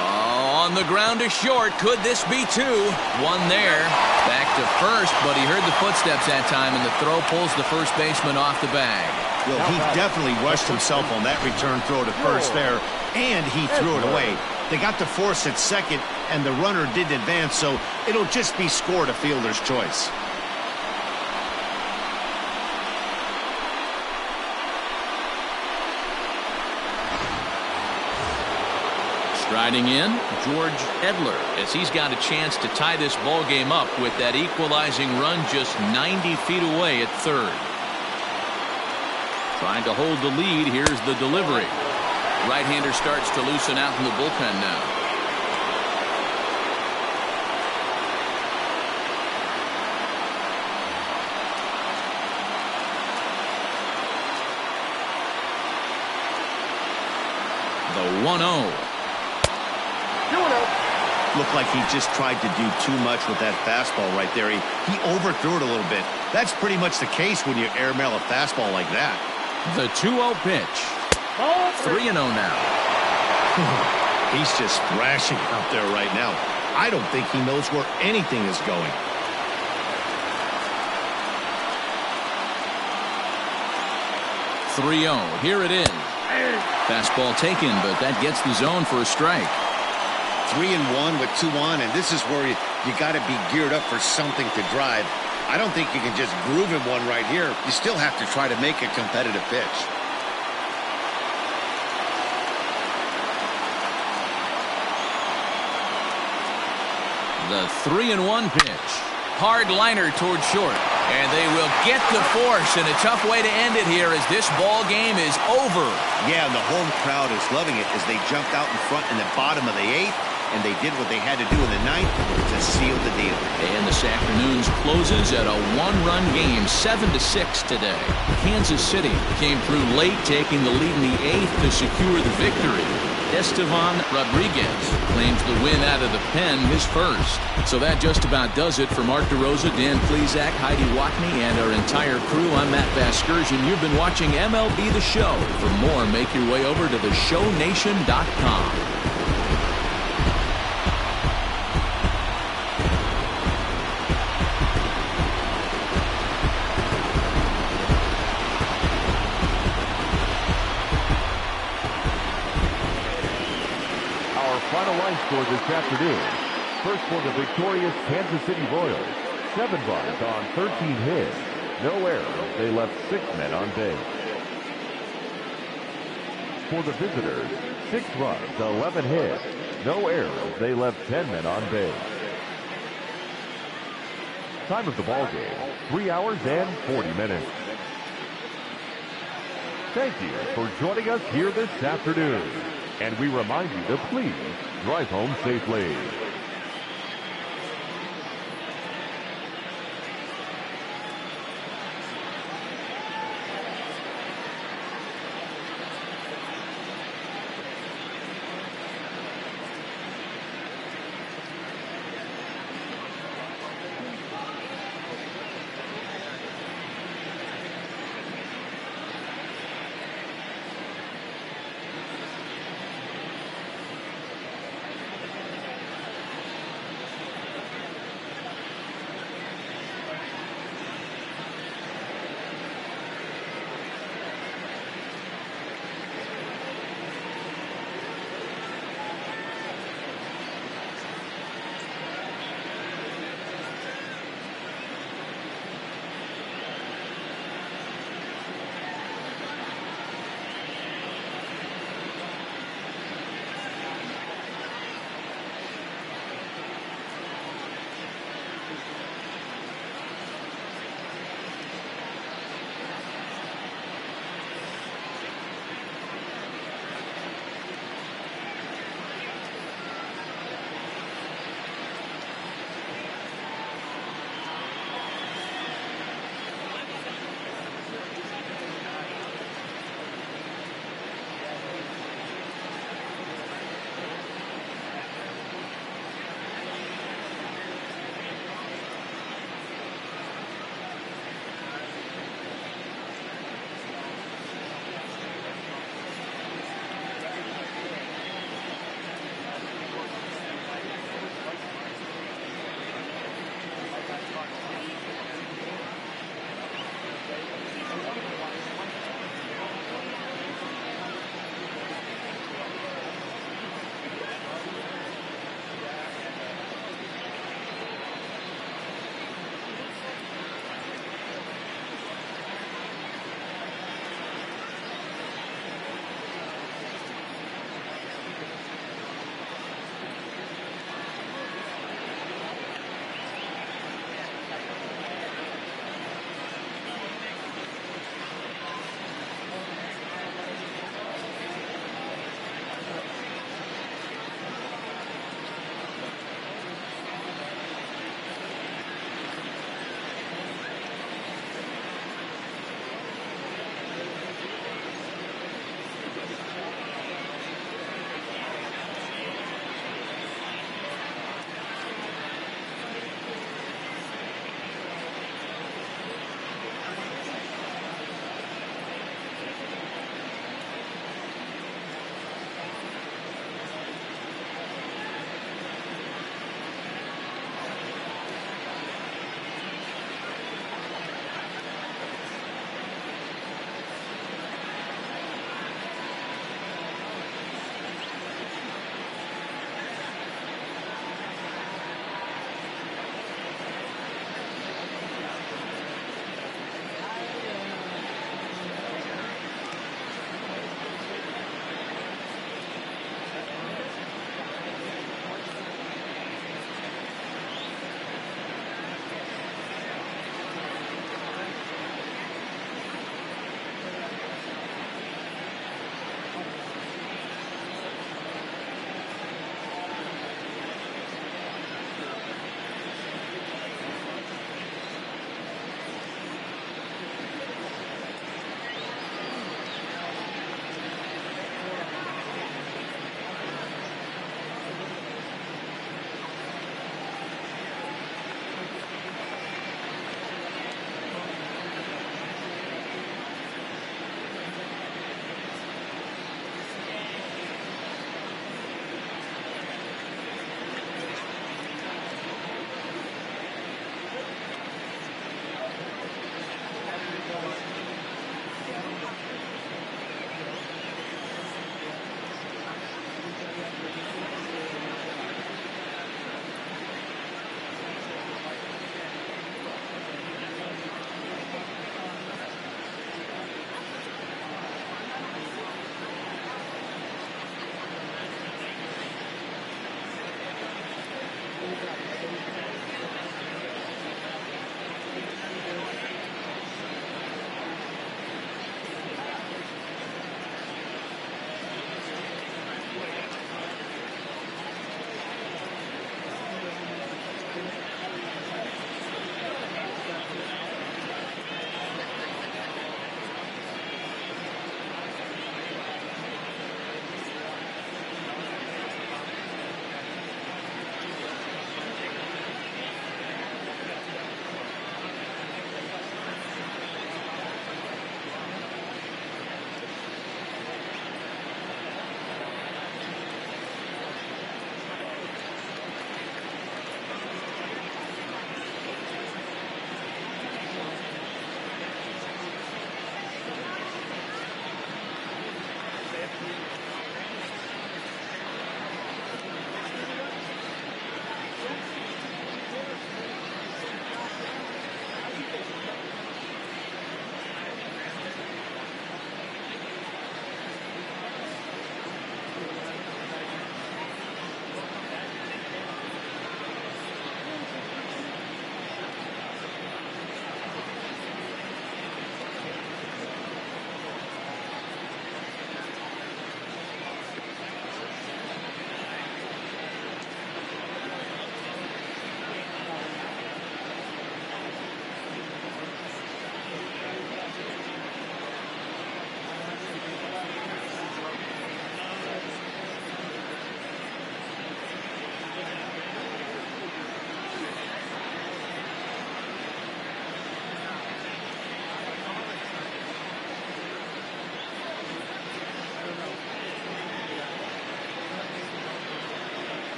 On the ground to short. Could this be 2? 1 there. Back to first, but he heard the footsteps that time, and the throw pulls the first baseman off the bag. Well, he definitely rushed himself on that return throw to first there, and he threw it away. They got to force at second, and the runner didn't advance, so it'll just be scored a fielder's choice. Riding in, George Edler, as he's got a chance to tie this ball game up with that equalizing run just 90 feet away at third. Trying to hold the lead. Here's the delivery. Right-hander starts to loosen out in the bullpen now. The 1-0. Looked like he just tried to do too much with that fastball right there. He overthrew it a little bit. That's pretty much the case when you airmail a fastball like that. The 2-0 pitch. 3-0 now. He's just thrashing out there right now. I don't think he knows where anything is going. Here it is. Fastball taken, but that gets the zone for a strike. 3-1 with 2 on, and this is where you got to be geared up for something to drive. I don't think you can just groove in one right here. You still have to try to make a competitive pitch. The 3-1 pitch. Hard liner towards short. And they will get the force, and a tough way to end it here as this ball game is over. Yeah, and the home crowd is loving it as they jumped out in front in the bottom of the 8th, and they did what they had to do in the 9th to seal the deal. And this afternoon's closes at a 1-run game, 7-6 today. Kansas City came through late, taking the lead in the 8th to secure the victory. Estevan Rodriguez claims the win out of the pen, his first. So that just about does it for Mark DeRosa, Dan Plesac, Heidi Wackney, and our entire crew. I'm Matt Vasgersian. You've been watching MLB The Show. For more, make your way over to theshownation.com. Final line score this afternoon. First for the victorious Kansas City Royals. 7 runs on 13 hits. No errors. They left 6 men on base. For the visitors, 6 runs, 11 hits. No errors. They left 10 men on base. Time of the ball game, 3 hours and 40 minutes. Thank you for joining us here this afternoon. And we remind you to please drive home safely.